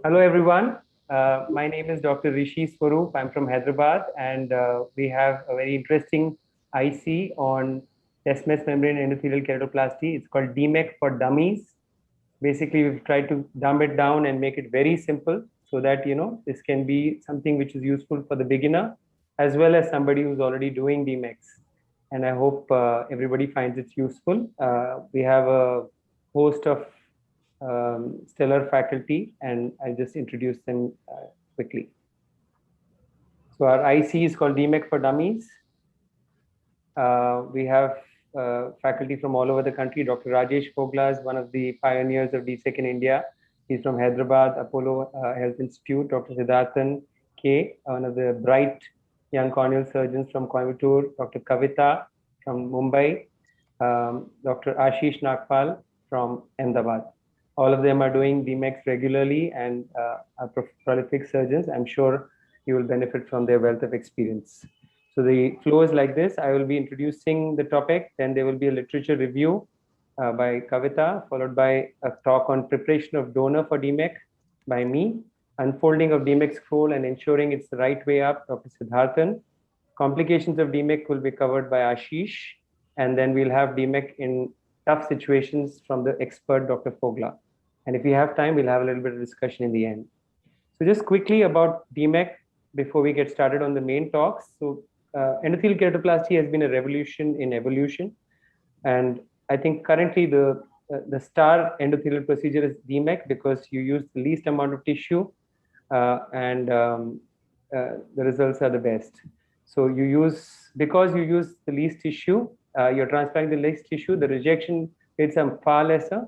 Hello, everyone. My name is Dr. Rishi Swaroop. I'm from Hyderabad, and we have a very interesting IC on desmoid membrane endothelial keratoplasty. It's called DMEC for Dummies. Basically, we've tried to dumb it down and make it very simple so that this can be something which is useful for the beginner as well as somebody who's already doing DMECs. And I hope everybody finds it useful. We have a host of stellar faculty, and I'll just introduce them quickly. So our IC is called DMEC for Dummies. We have faculty from all over the country. Dr. Rajesh Fogla is one of the pioneers of DSEC in India. He's from Hyderabad, Apollo Health Institute. Dr. Siddharthan K, one of the bright young corneal surgeons from Coimbatore. Dr. Kavita from Mumbai. Dr. Ashish Nagpal from Ahmedabad. All of them are doing DMECs regularly and are prolific surgeons. I'm sure you will benefit from their wealth of experience. So the flow is like this. I will be introducing the topic, then there will be a literature review by Kavita, followed by a talk on preparation of donor for DMEC by me, unfolding of DMEC scroll and ensuring it's the right way up, Dr. Siddharthan. Complications of DMEC will be covered by Ashish, and then we'll have DMEC in tough situations from the expert, Dr. Fogla. And if we have time, we'll have a little bit of discussion in the end. So just quickly about DMEC before we get started on the main talks. So endothelial keratoplasty has been a revolution in evolution. And I think currently the star endothelial procedure is DMEC because you use the least amount of tissue and the results are the best. So because you use the least tissue, you're transplanting the least tissue, the rejection rates are far lesser.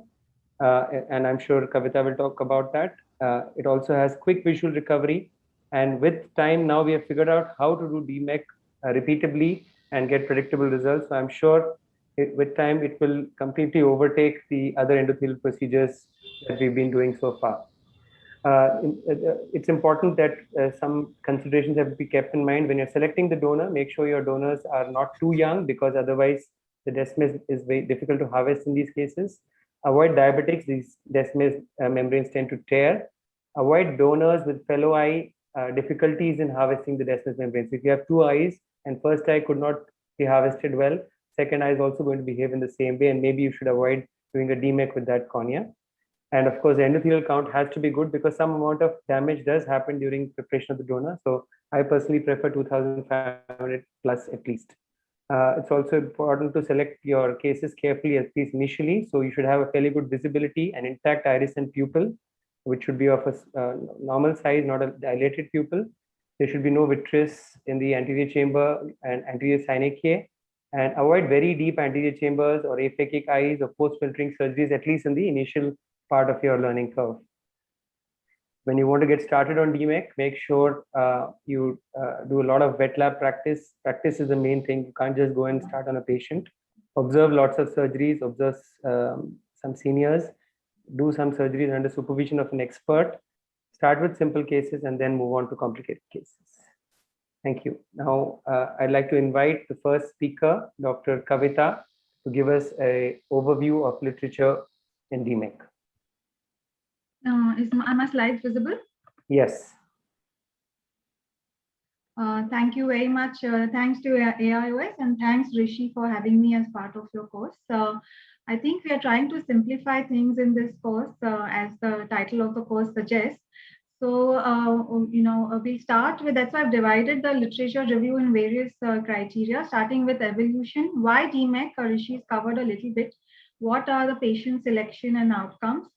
And I'm sure Kavita will talk about that. It also has quick visual recovery. And with time, now we have figured out how to do DMEC repeatably and get predictable results. So I'm sure with time, it will completely overtake the other endothelial procedures that we've been doing so far. It's important that some considerations have to be kept in mind when you're selecting the donor. Make sure your donors are not too young because otherwise the desmoid is very difficult to harvest in these cases. Avoid diabetics. These desmoid membranes tend to tear. Avoid donors with fellow eye difficulties in harvesting the desmoid membranes. If you have two eyes and first eye could not be harvested well, second eye is also going to behave in the same way, and maybe you should avoid doing a DMEC with that cornea. And of course, the endothelial count has to be good because some amount of damage does happen during preparation of the donor. So I personally prefer 2,500 plus at least. It's also important to select your cases carefully, at least initially. So you should have a fairly good visibility and intact iris and pupil, which should be of a normal size, not a dilated pupil. There should be no vitreous in the anterior chamber and anterior synechiae. And avoid very deep anterior chambers or aphakic eyes or post-filtering surgeries, at least in the initial part of your learning curve. When you want to get started on DMEC, make sure you do a lot of wet lab practice. Practice is the main thing. You can't just go and start on a patient. Observe lots of surgeries, observe some seniors, do some surgeries under supervision of an expert. Start with simple cases and then move on to complicated cases. Thank you. Now, I'd like to invite the first speaker, Dr. Kavita, to give us an overview of literature in DMEC. Are my slides visible? Yes. Thank you very much. Thanks to AIOS and thanks Rishi for having me as part of your course. I think we are trying to simplify things in this course as the title of the course suggests. So, we start with, that's why I've divided the literature review in various criteria, starting with evolution. Why DMEC? Rishi's covered a little bit. What are the patient selection and outcomes?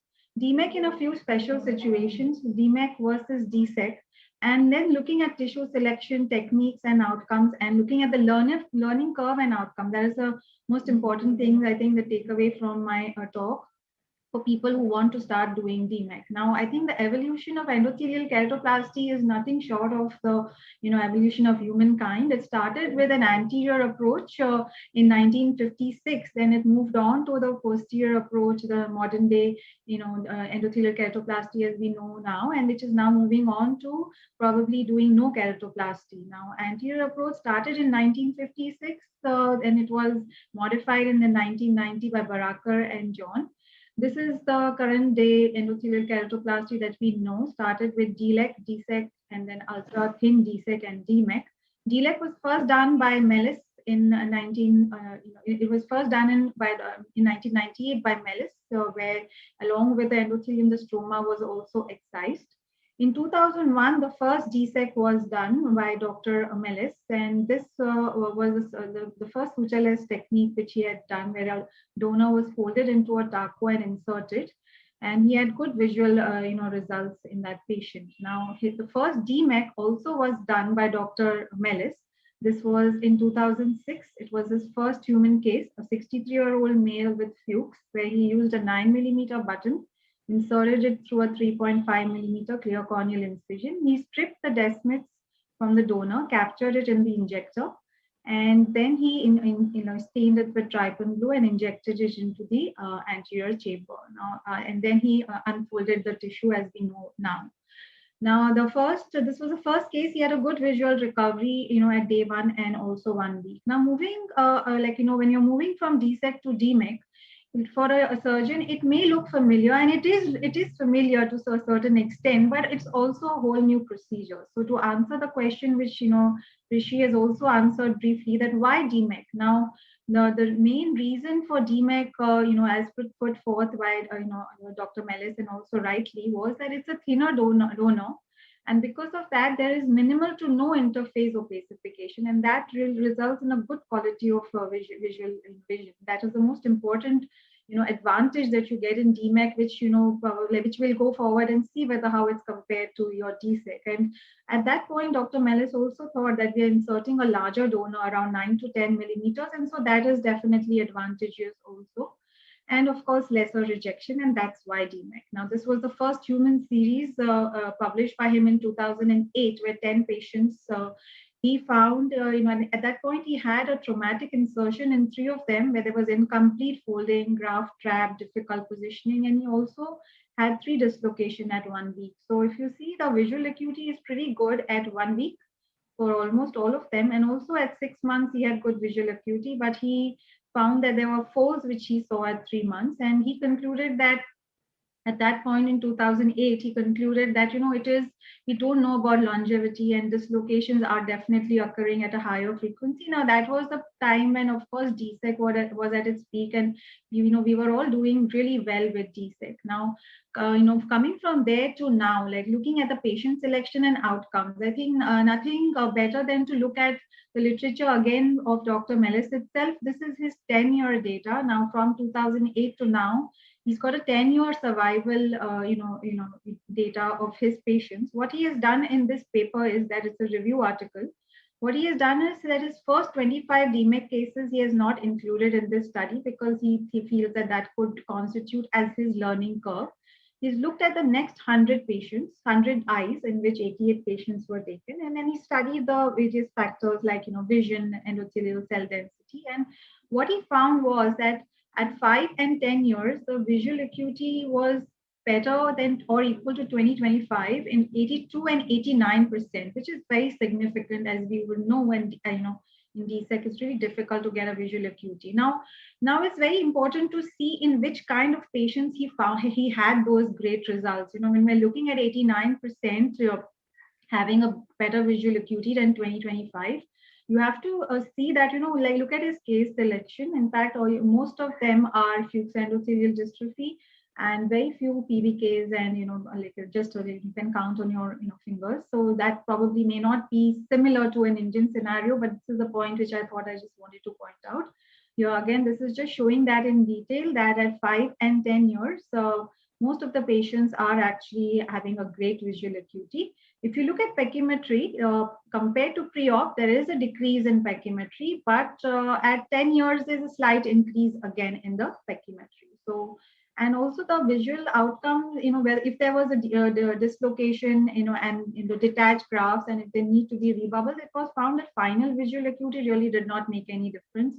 DMEC in a few special situations, DMEC versus DSEC, and then looking at tissue selection techniques and outcomes and looking at the learning curve and outcome. That is the most important thing, I think, the takeaway from my talk for people who want to start doing DMEC. Now, I think the evolution of endothelial keratoplasty is nothing short of the evolution of humankind. It started with an anterior approach in 1956, then it moved on to the posterior approach, the modern day endothelial keratoplasty as we know now, and which is now moving on to probably doing no keratoplasty. Now, anterior approach started in 1956, and it was modified in the 1990 by Baraker and John. This is the current day endothelial keratoplasty that we know, started with DLEC, DSEC, and then ultra thin DSEC and DMEC. DLEC was first done by Mellis in it was first done in 1998 by Mellis, where along with the endothelium, the stroma was also excised. In 2001, the first DSEC was done by Dr. Mellis, and this was the first sutureless technique which he had done, where a donor was folded into a taco and inserted, and he had good visual results in that patient. Now, the first DMEC also was done by Dr. Mellis. This was in 2006. It was his first human case, a 63-year-old male with Fuchs, where he used a 9mm button, inserted it through a 3.5mm clear corneal incision. He stripped the desmids from the donor, captured it in the injector, and then he stained it with trypan blue and injected it into the anterior chamber. And then he unfolded the tissue as we know now. Now, this was the first case. He had a good visual recovery, at day 1 and also 1 week. Now, moving, when you're moving from DSEC to DMEC, for a surgeon, it may look familiar, and it is familiar to a certain extent, but it's also a whole new procedure. So to answer the question, which Rishi has also answered briefly, that why DMEC? Now, the main reason for DMEC, as put forth by Dr. Mellis and also rightly, was that it's a thinner donor. And because of that, there is minimal to no interface opacification, and that results in a good quality of visual vision. That is the most important, advantage that you get in DMEC, which which will go forward and see how it's compared to your DSEC. And at that point, Dr. Mellis also thought that we are inserting a larger donor, around 9 to 10 millimeters, and so that is definitely advantageous also. And of course, lesser rejection, and that's why DMEC. Now, this was the first human series published by him in 2008, where 10 patients, he found, at that point, he had a traumatic insertion in 3 of them, where there was incomplete folding, graft trap, difficult positioning, and he also had 3 dislocation at 1 week. So if you see, the visual acuity is pretty good at 1 week for almost all of them. And also at 6 months, he had good visual acuity, but he found that there were folds which he saw at 3 months. And he concluded that at that point in 2008, he concluded that, we don't know about longevity, and dislocations are definitely occurring at a higher frequency. Now, that was the time when, of course, DSEC was at its peak, and, we were all doing really well with DSEC. Now, coming from there to now, like looking at the patient selection and outcomes, I think nothing better than to look at the literature again of Dr. Mellis itself. This is his 10-year data. Now, from 2008 to now, he's got a 10-year survival, data of his patients. What he has done in this paper is that it's a review article. What he has done is that his first 25 DMEC cases he has not included in this study, because he feels that could constitute as his learning curve. He's looked at the next 100 patients, 100 eyes, in which 88 patients were taken, and then he studied the various factors like vision, endothelial cell density. And what he found was that at 5 and 10 years, the visual acuity was better than or equal to 20/25 in 82 and 89%, which is very significant, as we would know when in DSEC it's really difficult to get a visual acuity. Now it's very important to see in which kind of patients he had those great results. When we're looking at 89% having a better visual acuity than 20/25, you have to see that, look at his case selection. In fact, most of them are Fuchs endothelial dystrophy, and very few PBKs, and just you can count on your fingers. So that probably may not be similar to an Indian scenario, but this is the point which I thought I just wanted to point out. Here again, this is just showing that in detail, that at 5 and 10 years, most of the patients are actually having a great visual acuity. If you look at pachymetry, compared to pre-op, there is a decrease in pachymetry, but at 10 years, there's a slight increase again in the pachymetry. So, and also the visual outcome, where if there was a dislocation, and in the detached grafts, and if they need to be rebubbled, it was found that final visual acuity really did not make any difference.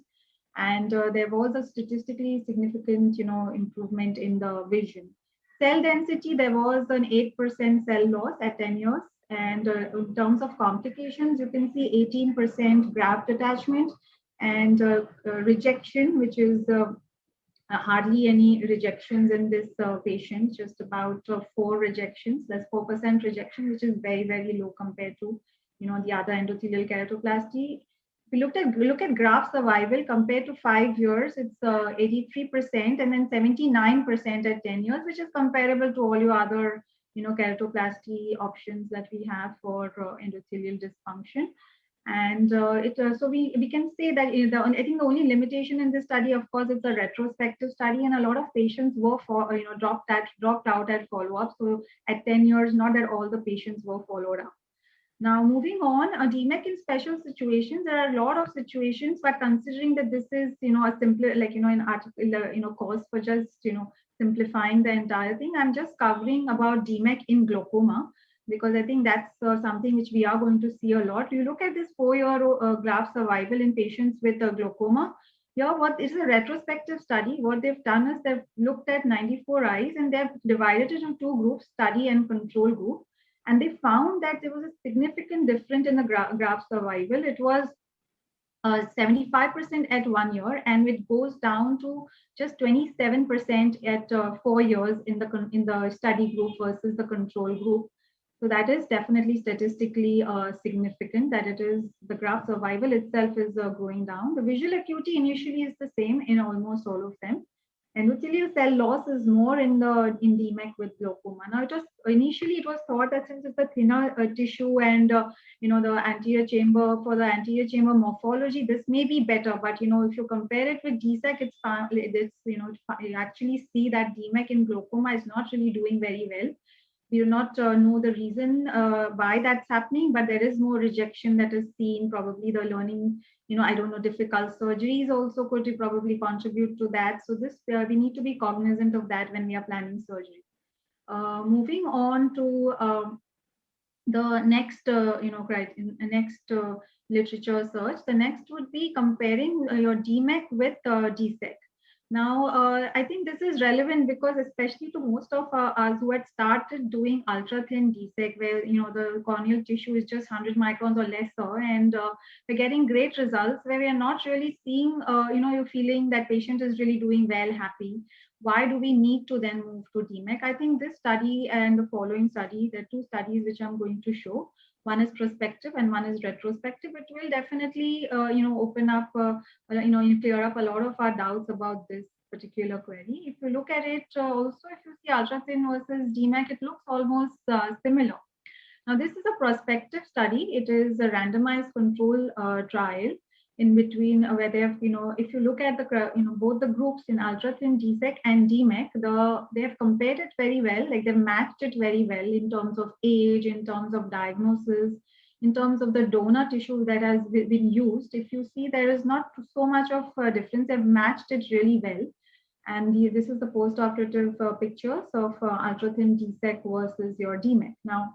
And there was a statistically significant, improvement in the vision. Cell density, there was an 8% cell loss at 10 years. And in terms of complications, you can see 18% graft attachment, and rejection, which is hardly any rejections in this patient, just about 4 rejections. That's 4% rejection, which is very, very low compared to, the other endothelial keratoplasty. If we look at graft survival compared to 5 years, it's 83% and then 79% at 10 years, which is comparable to all your other, keratoplasty options that we have for endothelial dysfunction. And so we can say that I think the only limitation in this study, of course, it's a retrospective study, and a lot of patients were dropped out at follow-up. So at 10 years, not that all the patients were followed up. Now, moving on, DMEC in special situations, there are a lot of situations, but considering that this is, a simpler, an article, course for just, simplifying the entire thing, I'm just covering about DMEC in glaucoma, because I think that's something which we are going to see a lot. You look at this 4-year graft survival in patients with glaucoma. Here, what is a retrospective study? What they've done is they've looked at 94 eyes and they've divided it into 2 groups, study and control group. And they found that there was a significant difference in the graft survival. It was 75% at 1 year, and it goes down to just 27% at 4 years in the study group versus the control group. So that is definitely statistically significant, that it is the graft survival itself is going down. The visual acuity initially is the same in almost all of them. Endothelial cell loss is more in DMEC with glaucoma. Now, initially it was thought that since it's a thinner tissue and the anterior chamber, for the anterior chamber morphology, this may be better. But if you compare it with DSEC, you actually see that DMEC in glaucoma is not really doing very well. We do not know the reason why that's happening, but there is more rejection that is seen. Probably the learning, I don't know, difficult surgeries also could probably contribute to that. So this, we need to be cognizant of that when we are planning surgery. Moving on to the next, next literature search. The next would be comparing your DMEC with DSEC. Now, I think this is relevant because especially to most of us who had started doing ultra-thin DSEC, where, the corneal tissue is just 100 microns or lesser, and we're getting great results where we are not really seeing, you're feeling that patient is really doing well, happy. Why do we need to then move to DMEC? I think this study and the following study, there are 2 studies which I'm going to show. One is prospective and one is retrospective. It will definitely, open up, clear up a lot of our doubts about this particular query. If you look at it also, if you see ultra-thin versus DMEC, it looks almost similar. Now, this is a prospective study. It is a randomized control trial in between where they have, if you look at the, both the groups in ultra-thin DSEC and DMEC, they have compared it very well, like they've matched it very well in terms of age, in terms of diagnosis, in terms of the donor tissue that has been used. If you see, there is not so much of a difference. They've matched it really well. And this is the post-operative pictures of ultra-thin DSEC versus your DMEC. Now,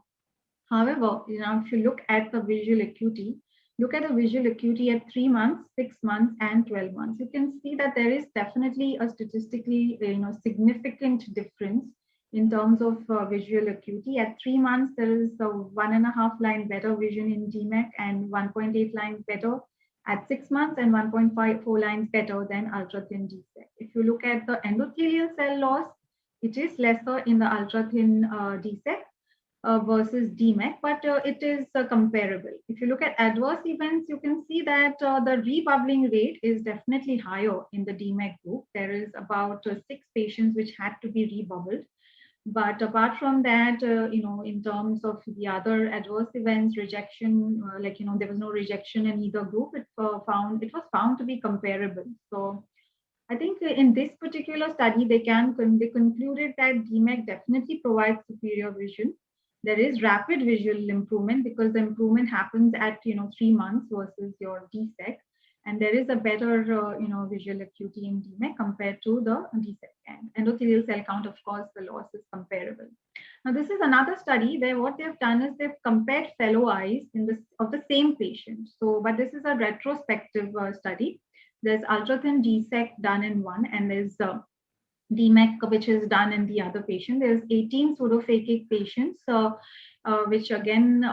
however, if you look at the visual acuity, look at the visual acuity at 3 months, 6 months, and 12 months. You can see that there is definitely a statistically, significant difference in terms of visual acuity. At 3 months, there is a 1.5 line better vision in DMEC and 1.8 lines better at 6 months and 1.54 lines better than ultra-thin DSEC. If you look at the endothelial cell loss, it is lesser in the ultra-thin DSEC. Versus DMEC, but it is comparable. If you look at adverse events, you can see that the rebubbling rate is definitely higher in the DMEC group. There is about 6 patients which had to be rebubbled. But apart from that, in terms of the other adverse events, rejection, there was no rejection in either group. It was found to be comparable. So I think in this particular study, they concluded that DMEC definitely provides superior vision. There is rapid visual improvement because the improvement happens at 3 months versus your DSEC, and there is a better visual acuity in DMEC compared to the DSEC. And endothelial cell count, of course, the loss is comparable. Now, this is another study where what they've done is they've compared fellow eyes of the same patient. So, but this is a retrospective study. There's ultra-thin DSEC done in one, and there's DMEC, which is done in the other patient. There's 18 pseudophakic patients, which again,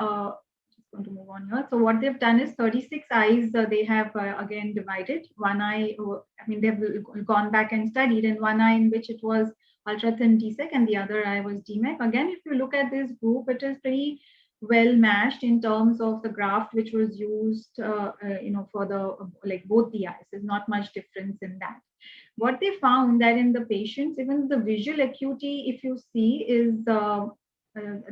going to move on here. So what they've done is 36 eyes they have again divided. One eye, I mean, they've gone back and studied, and one eye in which it was ultra thin DSEK and the other eye was DMEC. Again, if you look at this group, it is pretty well matched in terms of the graft which was used, for the like both the eyes. There's not much difference in that. What they found that in the patients, even the visual acuity, if you see, is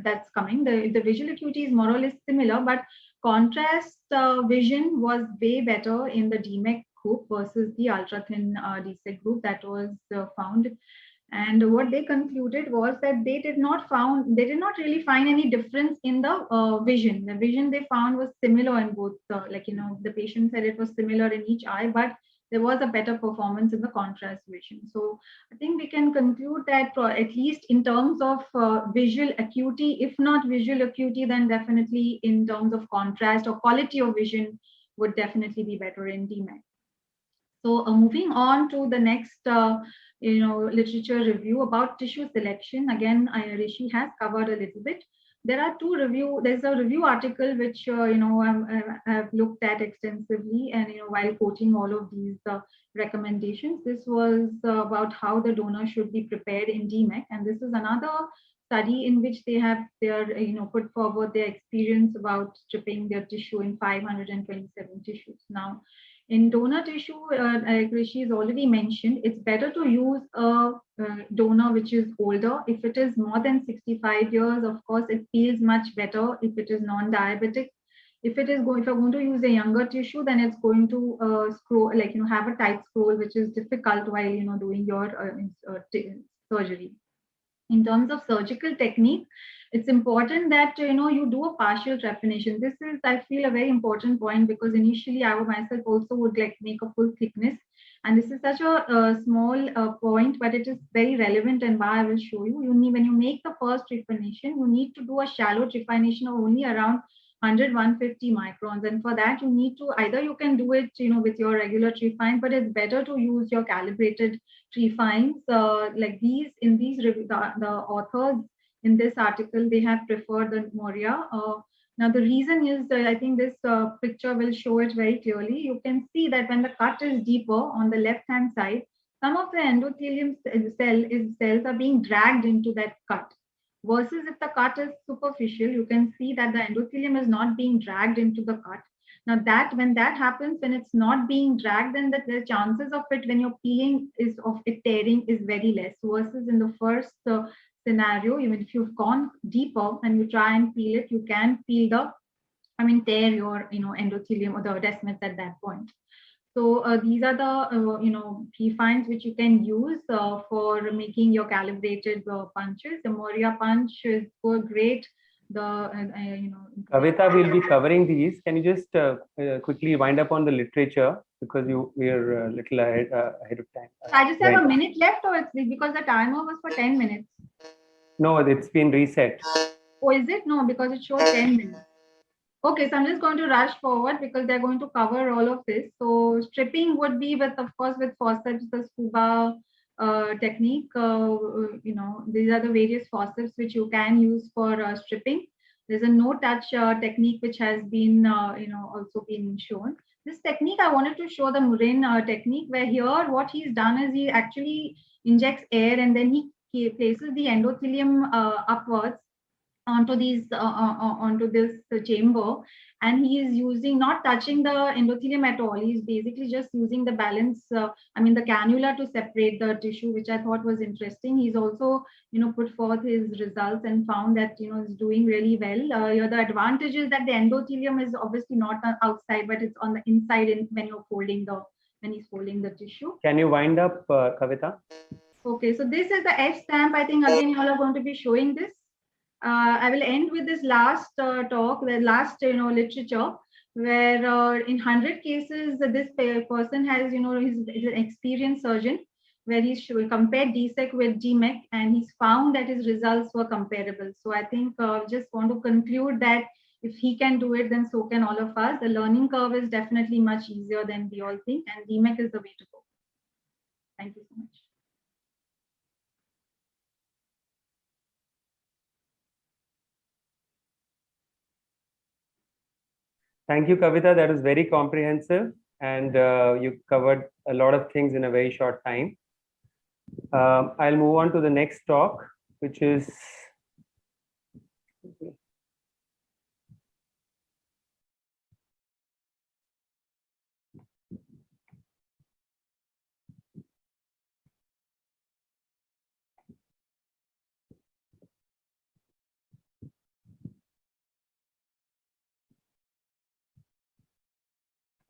that's coming. The visual acuity is more or less similar, but contrast vision was way better in the DMEC group versus the ultra thin DSEK group that was found. And what they concluded was that they did not really find any difference in the vision. The vision they found was similar in both. The patient said it was similar in each eye, but there was a better performance in the contrast vision. So I think we can conclude that at least in terms of visual acuity, if not visual acuity, then definitely in terms of contrast or quality of vision would definitely be better in DMEC. So moving on to the next, literature review about tissue selection. Again, Rishi has covered a little bit. There's a review article which, I've looked at extensively, and, while quoting all of these recommendations, this was about how the donor should be prepared in DMEC. And this is another study in which they have put forward their experience about stripping their tissue in 527 tissues. Now, in donor tissue, like Rishi has already mentioned, it's better to use a donor which is older. If it is more than 65 years, of course, it feels much better if it is non-diabetic. If you're going to use a younger tissue, then it's going to have a tight scroll, which is difficult while doing your surgery. In terms of surgical technique, it's important that you do a partial trepanation. This is, I feel, a very important point, because initially I myself also would like to make a full thickness, and this is such a small point, but it is very relevant, and why I will show you. When you make the first trepanation, you need to do a shallow trepanation of only around 100-150 microns, and for that you need to either you can do it with your regular trefine, but it's better to use your calibrated trefines like these. In these the authors in this article, they have preferred the Moria. Now the reason is that I think this picture will show it very clearly. You can see that when the cut is deeper on the left hand side, some of the endothelium cells are being dragged into that cut. Versus if the cut is superficial, you can see that the endothelium is not being dragged into the cut. Now when that happens, when it's not being dragged, then the chances of it when you're peeling of it tearing is very less. Versus in the first scenario, even if you've gone deeper and you try and peel it, you can tear your endothelium or the desmoids at that point. So these are the trefines which you can use for making your calibrated punches. The Moria punch is great. Kavita will be covering these. Can you just quickly wind up on the literature, because we are a little ahead of time. I just have a minute left, or it's because the timer was for 10 minutes. No, it's been reset. Oh, is it? No, because it shows 10 minutes. Okay, so I'm just going to rush forward because they're going to cover all of this. So stripping would be with forceps, the scuba technique. These are the various forceps which you can use for stripping. There's a no-touch technique which has been, also been shown. This technique, I wanted to show the Murin technique, where here what he's done is he actually injects air and then he places the endothelium upwards onto this chamber, and he is using, not touching the endothelium at all. He's basically just using the balance, the cannula to separate the tissue, which I thought was interesting. He's also, put forth his results and found that, it's doing really well. The advantage is that the endothelium is obviously not outside, but it's on the inside when he's folding the tissue. Can you wind up, Kavita? Okay, so this is the F stamp. I think again, you all are going to be showing this. I will end with this last talk, the last literature, where in 100 cases this person has he's an experienced surgeon, where he's compared DSEK with DMEC, and he's found that his results were comparable. So I think just want to conclude that if he can do it, then so can all of us. The learning curve is definitely much easier than we all think, and DMEC is the way to go. Thank you so much. Thank you, Kavita. That was very comprehensive, and you covered a lot of things in a very short time. I'll move on to the next talk, which is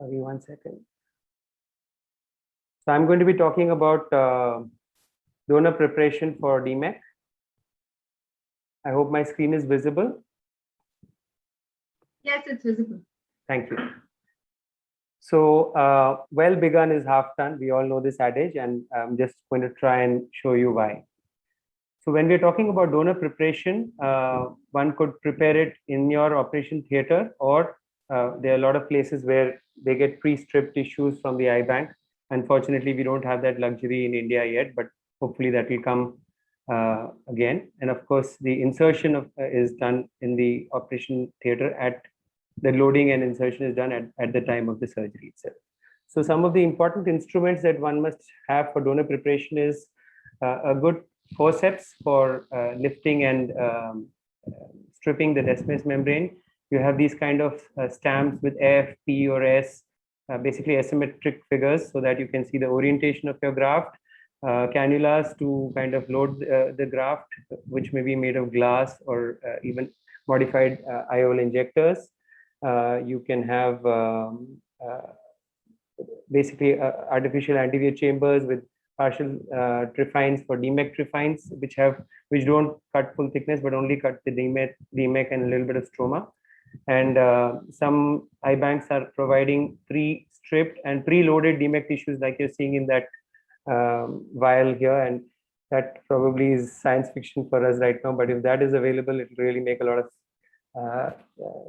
sorry, 1 second. So I'm going to be talking about donor preparation for DMEC. I hope my screen is visible. Yes, it's visible. Thank you. So well begun is half done. We all know this adage, and I'm just going to try and show you why. So when we're talking about donor preparation, one could prepare it in your operation theater, or there are a lot of places where they get pre-stripped tissues from the eye bank. Unfortunately, we don't have that luxury in India yet, but hopefully that will come again. And of course, the insertion of is done in the operation theater. At the loading and insertion is done at the time of the surgery itself. So some of the important instruments that one must have for donor preparation is a good forceps for lifting and stripping the Descemet's membrane. You have these kind of stamps with F, P, or S, basically asymmetric figures, so that you can see the orientation of your graft. Cannulas to kind of load the graft, which may be made of glass or even modified IOL injectors. You can have basically artificial anterior chambers with partial trifines for DMEC trifines, which don't cut full thickness but only cut the DMEC and a little bit of stroma. And some eye banks are providing pre-stripped and pre-loaded DMEC tissues, like you're seeing in that vial here, and that probably is science fiction for us right now, but if that is available, it will really make a lot of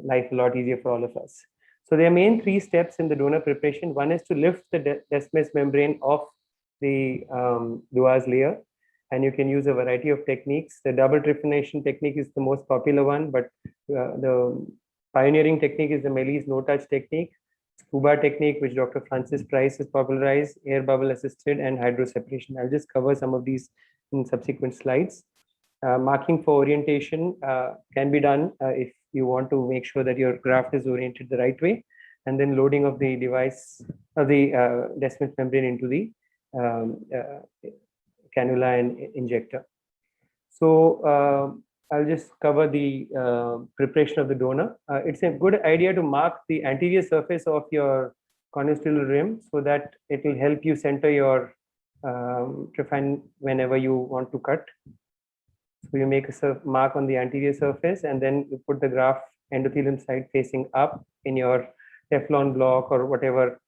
life a lot easier for all of us. So there are main 3 steps in the donor preparation. One is to lift the Descemet's membrane off the Duas layer, and you can use a variety of techniques. The double trephination technique is the most popular one, but the pioneering technique is the Melis no-touch technique, scuba technique, which Dr. Francis Price has popularized, air bubble assisted, and hydroseparation. I'll just cover some of these in subsequent slides. Marking for orientation can be done if you want to make sure that your graft is oriented the right way, and then loading of the device of the Descemet's membrane into the cannula and injector. So I'll just cover the preparation of the donor. It's a good idea to mark the anterior surface of your condylar rim so that it will help you center your trifine whenever you want to cut. So you make a mark on the anterior surface, and then you put the graft endothelium side facing up in your Teflon block or whatever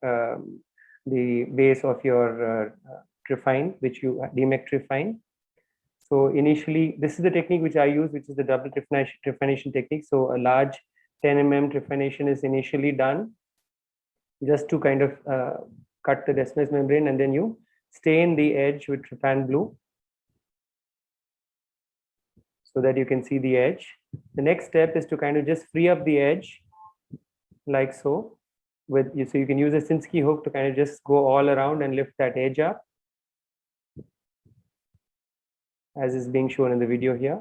the base of your trifine, which you DMEC trifine. So initially, this is the technique which I use, which is the double trephination technique. So a large 10 mm trephination is initially done just to kind of cut the Descemet's membrane, and then you stain the edge with trypan blue so that you can see the edge. The next step is to kind of just free up the edge like so. So you can use a Sinskey hook to kind of just go all around and lift that edge up, as is being shown in the video here.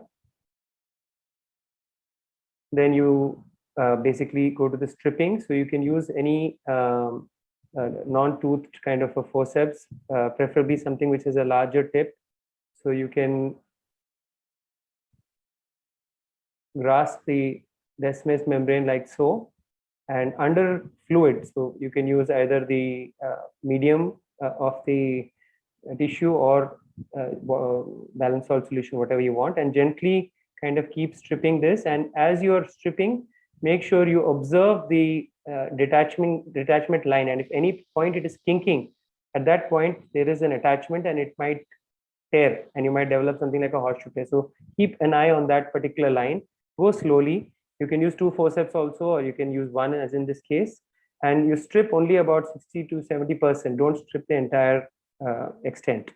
Then you basically go to the stripping. So you can use any non-toothed kind of a forceps, preferably something which is a larger tip. So you can grasp the Descemet's membrane like so, and under fluid. So you can use either the medium of the tissue or balanced salt solution, whatever you want, and gently kind of keep stripping this. And as you're stripping, make sure you observe the detachment line, and if any point it is kinking, at that point there is an attachment and it might tear and you might develop something like a horseshoe tear. So keep an eye on that particular line. Go slowly. You can use 2 forceps also, or you can use 1 as in this case, and you strip only about 60 to 70%. Don't strip the entire extent.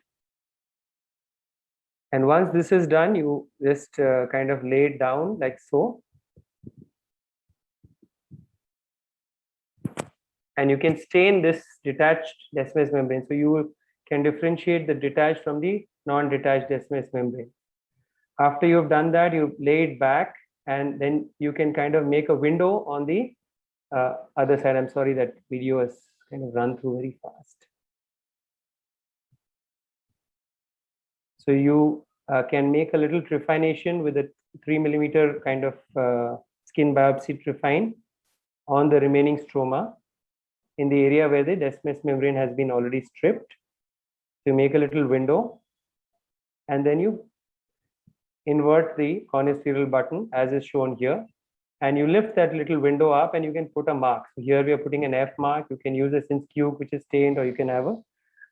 And once this is done, you just kind of lay it down like so. and you can stain this detached Descemet's membrane. So you can differentiate the detached from the non-detached Descemet's membrane. After you've done that, you lay it back, and then you can kind of make a window on the other side. I'm sorry, that video has kind of run through very fast. So you can make a little trephination with a 3 millimeter kind of skin biopsy trephine on the remaining stroma in the area where the Descemet's membrane has been already stripped. So you make a little window, and then you invert the corneostereal button as is shown here, and you lift that little window up, and you can put a mark. So here we are putting an F mark. You can use a Sin's cube which is stained, or you can have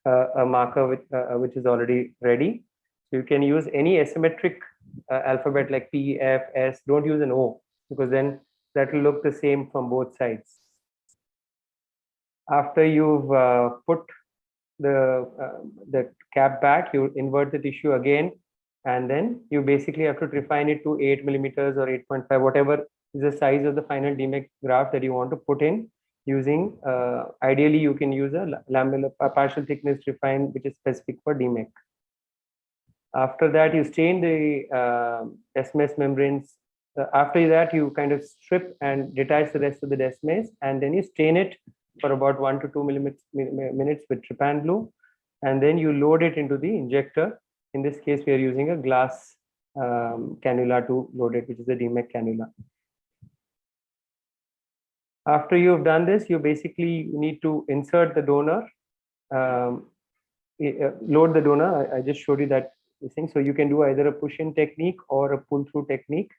a marker which is already ready. So you can use any asymmetric alphabet like P, F, S. Don't use an O, because then that will look the same from both sides. After you've put the cap back, you invert the tissue again, and then you basically have to refine it to 8 millimeters or 8.5, whatever is the size of the final DMEK graft that you want to put in. Using ideally you can use a partial thickness refine which is specific for DMEK. After that, you stain the Descemet's membranes. After that, you kind of strip and detach the rest of the Descemet's, and then you stain it for about 1 to 2 minutes with trypan blue, and then you load it into the injector. In this case, we are using a glass cannula to load it, which is a DMEK cannula. After you've done this, you basically need to insert the donor, load the donor. I just showed you that thing. So you can do either a push-in technique or a pull-through technique.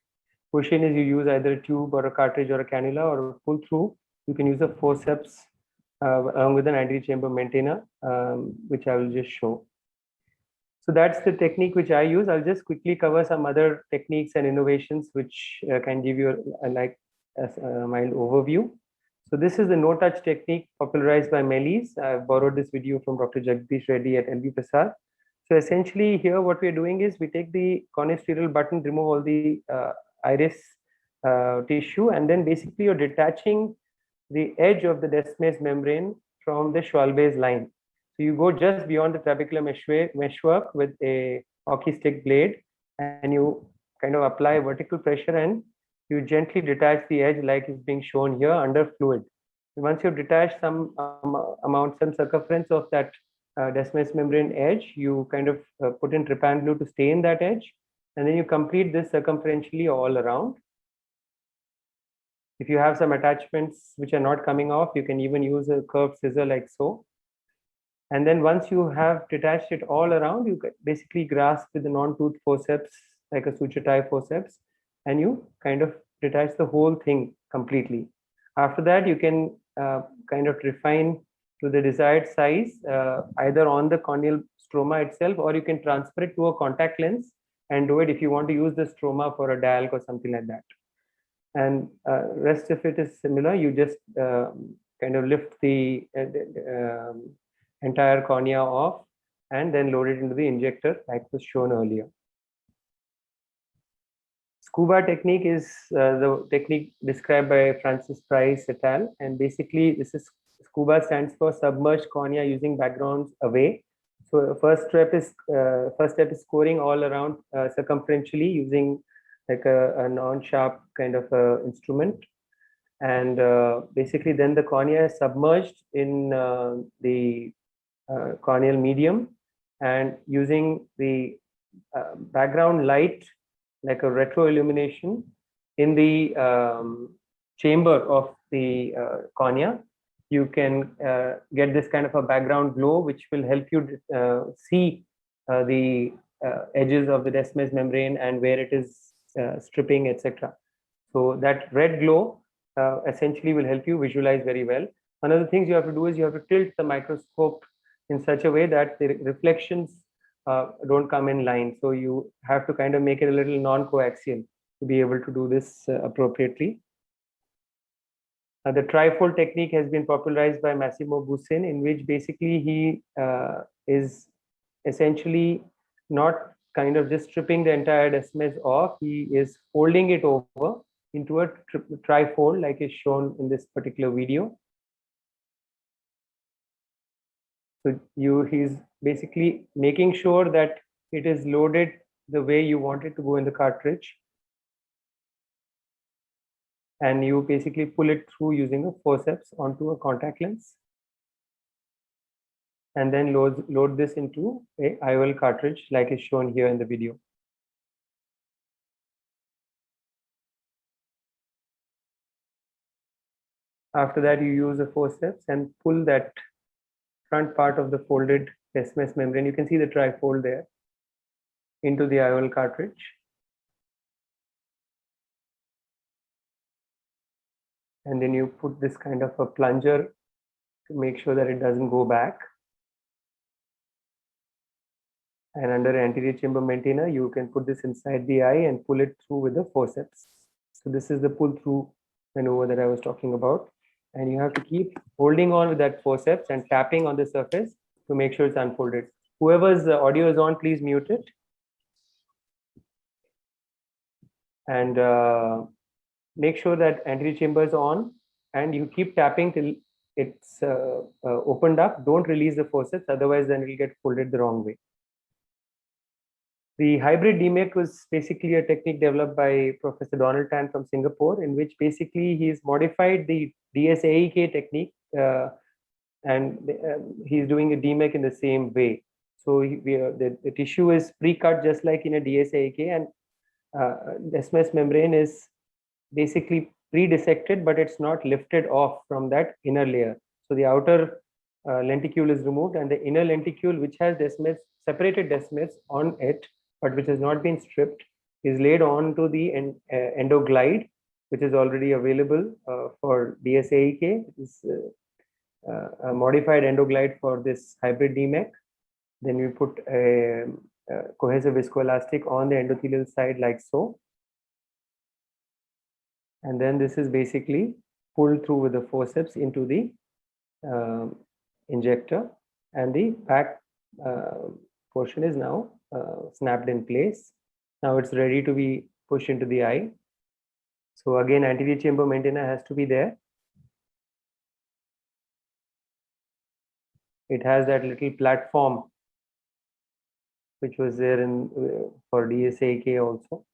Push-in is you use either a tube or a cartridge or a cannula, or a pull-through, you can use a forceps along with an anti-chamber maintainer, which I will just show. So that's the technique which I use. I'll just quickly cover some other techniques and innovations which can give you a mild overview. So this is the no-touch technique popularized by Melis. I've borrowed this video from Dr. Jagdish Reddy at LV Prasad. So essentially here what we're doing is we take the corneostereal button, remove all the iris tissue, and then basically you're detaching the edge of the Descemet's membrane from the Schwalbe's line. So you go just beyond the trabecular meshwork with a hockey stick blade, and you kind of apply vertical pressure, and you gently detach the edge like is being shown here under fluid. Once you've detached some some circumference of that Descemet's membrane edge, you kind of put in trypan blue to stain that edge, and then you complete this circumferentially all around. If you have some attachments which are not coming off, you can even use a curved scissor like so. And then once you have detached it all around, you basically grasp with the non-tooth forceps, like a suture tie forceps, and you kind of detach the whole thing completely. After that, you can kind of refine to the desired size, either on the corneal stroma itself, or you can transfer it to a contact lens and do it if you want to use the stroma for a DALC or something like that. And rest of it is similar. You just kind of lift the entire cornea off and then load it into the injector like was shown earlier. Scuba technique is the technique described by Francis Price et al. And basically this is scuba stands for submerged cornea using backgrounds away. So first step is scoring all around circumferentially using like a non-sharp kind of instrument, and basically then the cornea is submerged in the corneal medium, and using the background light like a retro illumination in the chamber of the cornea, you can get this kind of a background glow which will help you see the edges of the Descemet's membrane and where it is stripping, etc. So that red glow essentially will help you visualize very well. One of the things you have to do is you have to tilt the microscope in such a way that the reflections don't come in line. So you have to kind of make it a little non-coaxial to be able to do this appropriately. The trifold technique has been popularized by Massimo Bussin, in which basically he is essentially not kind of just stripping the entire Descemet's off. He is folding it over into a trifold like is shown in this particular video. So he's basically making sure that it is loaded the way you want it to go in the cartridge. And you basically pull it through using a forceps onto a contact lens. And then load this into a IOL cartridge like is shown here in the video. After that, you use a forceps and pull that front part of the folded Descemet's membrane. You can see the trifold there into the IOL cartridge. And then you put this kind of a plunger to make sure that it doesn't go back. And under anterior chamber maintainer, you can put this inside the eye and pull it through with the forceps. So this is the pull through maneuver that I was talking about. And you have to keep holding on with that forceps and tapping on the surface to make sure it's unfolded. Whoever's audio is on, please mute it. And make sure that anterior chamber is on, and you keep tapping till it's opened up. Don't release the forceps, otherwise then it will get folded the wrong way. The hybrid DMEK was basically a technique developed by Professor Donald Tan from Singapore, in which basically he's modified the DSAEK technique and he's doing a DMEK in the same way. So the tissue is pre-cut just like in a DSAEK, and Descemet's membrane is basically pre-dissected, but it's not lifted off from that inner layer. So the outer lenticule is removed, and the inner lenticule, which has separated Descemet's on it, but which has not been stripped, is laid onto the endoglide, which is already available for DSAEK. It's a modified endoglide for this hybrid DMEK. Then we put a cohesive viscoelastic on the endothelial side like so. And then this is basically pulled through with the forceps into the injector, and the back portion is now snapped in place. Now it's ready to be pushed into the eye. So again, anterior chamber maintainer has to be there. It has that little platform which was there in for DSAK also.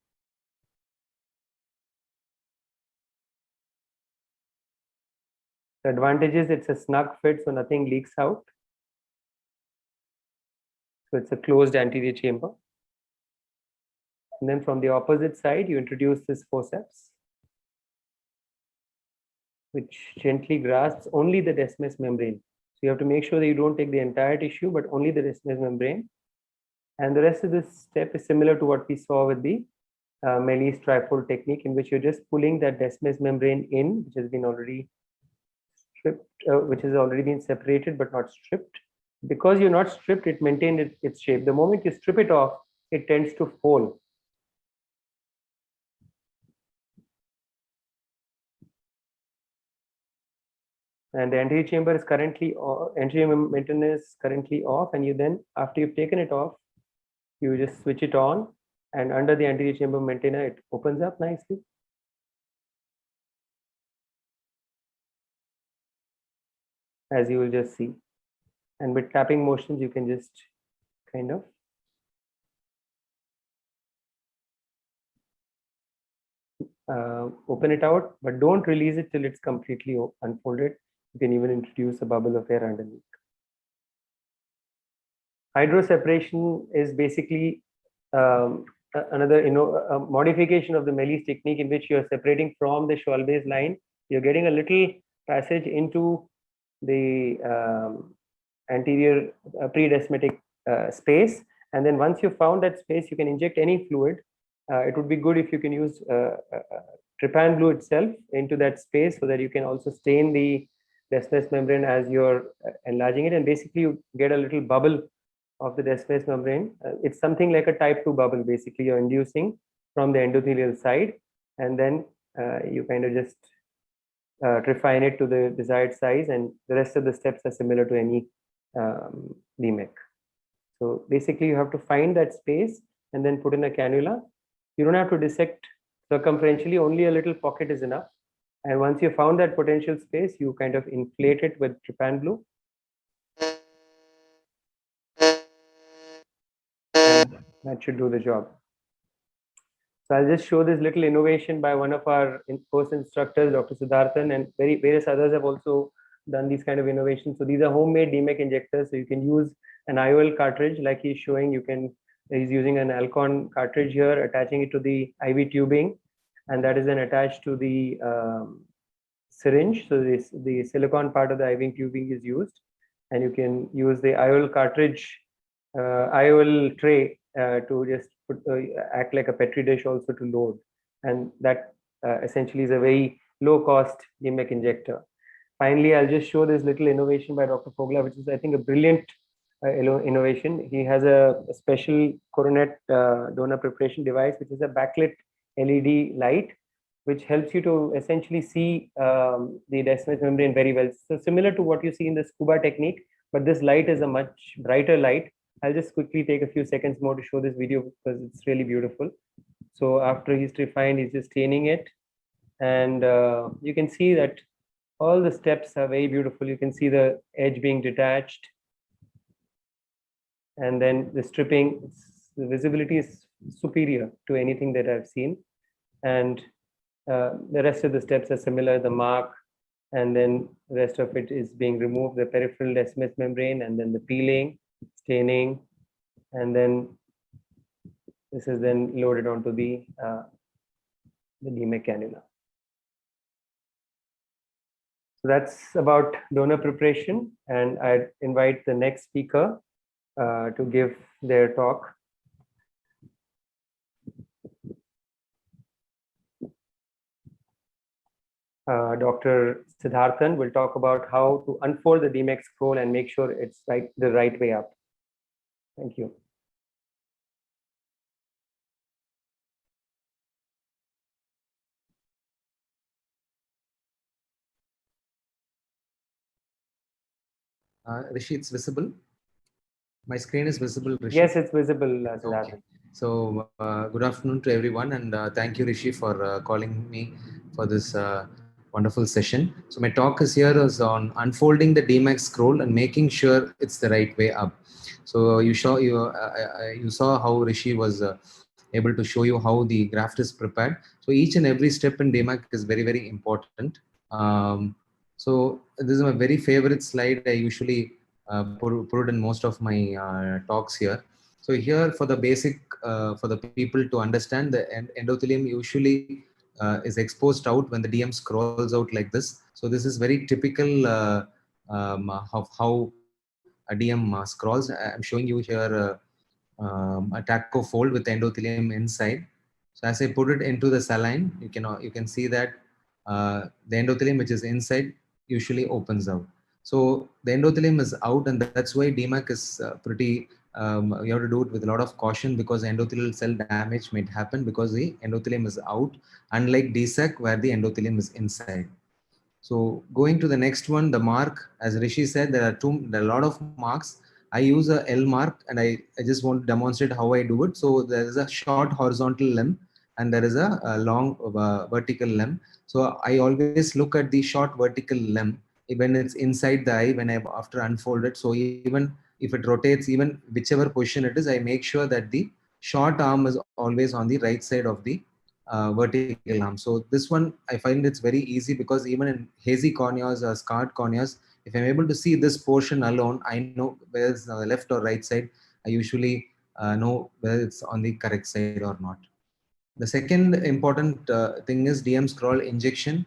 The advantage is it's a snug fit, so nothing leaks out. So it's a closed anterior chamber. And then from the opposite side, you introduce this forceps, which gently grasps only the Descemet's membrane. So you have to make sure that you don't take the entire tissue, but only the Descemet's membrane. And the rest of this step is similar to what we saw with the Melis trifold technique, in which you're just pulling that Descemet's membrane in, which has been already stripped, which has already been separated but not stripped. Because you're not stripped, it maintained its shape. The moment you strip it off, it tends to fold. And the anterior chamber is currently anterior maintainer is currently off, and you then, after you've taken it off, you just switch it on, and under the anterior chamber maintainer, it opens up nicely. As you will just see. And with tapping motions, you can just kind of open it out, but don't release it till it's completely unfolded. You can even introduce a bubble of air underneath. Hydroseparation is basically another modification of the Melis technique, in which you're separating from the Schwalbe's line. You're getting a little passage into the anterior pre-descemetic space, and then once you found that space, you can inject any fluid. It would be good if you can use trypan blue itself into that space, so that you can also stain the Descemet's membrane as you're enlarging it, and basically you get a little bubble of the Descemet's membrane. It's something like a type 2 bubble. Basically, you're inducing from the endothelial side, and then you kind of just refine it to the desired size, and the rest of the steps are similar to any DMEK. So basically, you have to find that space and then put in a cannula. You don't have to dissect circumferentially, only a little pocket is enough. And once you found that potential space, you kind of inflate it with trypan blue. That should do the job. So I'll just show this little innovation by one of our course instructors, Dr. Siddharthan, and various others have also done these kind of innovations. So these are homemade DMEC injectors. So you can use an IOL cartridge like he's showing. He's using an Alcon cartridge here, attaching it to the IV tubing, and that is then attached to the syringe. So the silicon part of the IV tubing is used, and you can use the IOL cartridge, IOL tray to just act like a petri dish also to load, and that essentially is a very low cost DMEC injector. Finally, I'll just show this little innovation by Dr. Fogla, which is I think a brilliant innovation. He has a special coronet donor preparation device, which is a backlit LED light, which helps you to essentially see the Descemet's membrane very well. So similar to what you see in the scuba technique, but this light is a much brighter light. I'll just quickly take a few seconds more to show this video because it's really beautiful. So after he's refined, he's just staining it. And you can see that all the steps are very beautiful. You can see the edge being detached. And then the stripping, the visibility is superior to anything that I've seen. And the rest of the steps are similar, the mark, and then the rest of it is being removed, the peripheral Descemet's membrane, and then the peeling, staining, and then this is then loaded onto the DMEC cannula. So that's about donor preparation, and I invite the next speaker to give their talk. Dr. Siddharthan will talk about how to unfold the DMEC scroll and make sure it's the right way up. Thank you. Rishi, it's visible? My screen is visible, Rishi? Yes, it's visible, Siddharthan. Okay. So good afternoon to everyone, and thank you, Rishi, for calling me for this wonderful session. So my talk is on unfolding the DMEC scroll and making sure it's the right way up. So you saw how Rishi was able to show you how the graft is prepared. So each and every step in DMEC is very, very important. So this is my very favorite slide. I usually put it in most of my talks here. So here, for the basic, for the people to understand, the endothelium usually is exposed out when the DM scrolls out like this. So this is very typical of how a DM scrolls. I'm showing you here a taco fold with endothelium inside. So as I put it into the saline, you can see that the endothelium which is inside usually opens out. So the endothelium is out, and that's why DMEC is pretty. You have to do it with a lot of caution because endothelial cell damage might happen because the endothelium is out, unlike DSEC where the endothelium is inside. So going to the next one, the mark, as Rishi said, there are a lot of marks. I use a L mark, and I just want to demonstrate how I do it. So there is a short horizontal limb and there is a long vertical limb. So I always look at the short vertical limb when it's inside the eye when I after unfold it. So even if it rotates, even whichever position it is, I make sure that the short arm is always on the right side of the vertical arm. So this one, I find it's very easy because even in hazy corneas or scarred corneas, if I'm able to see this portion alone, I know whether it's on the left or right side. I usually know whether it's on the correct side or not. The second important thing is DM scroll injection.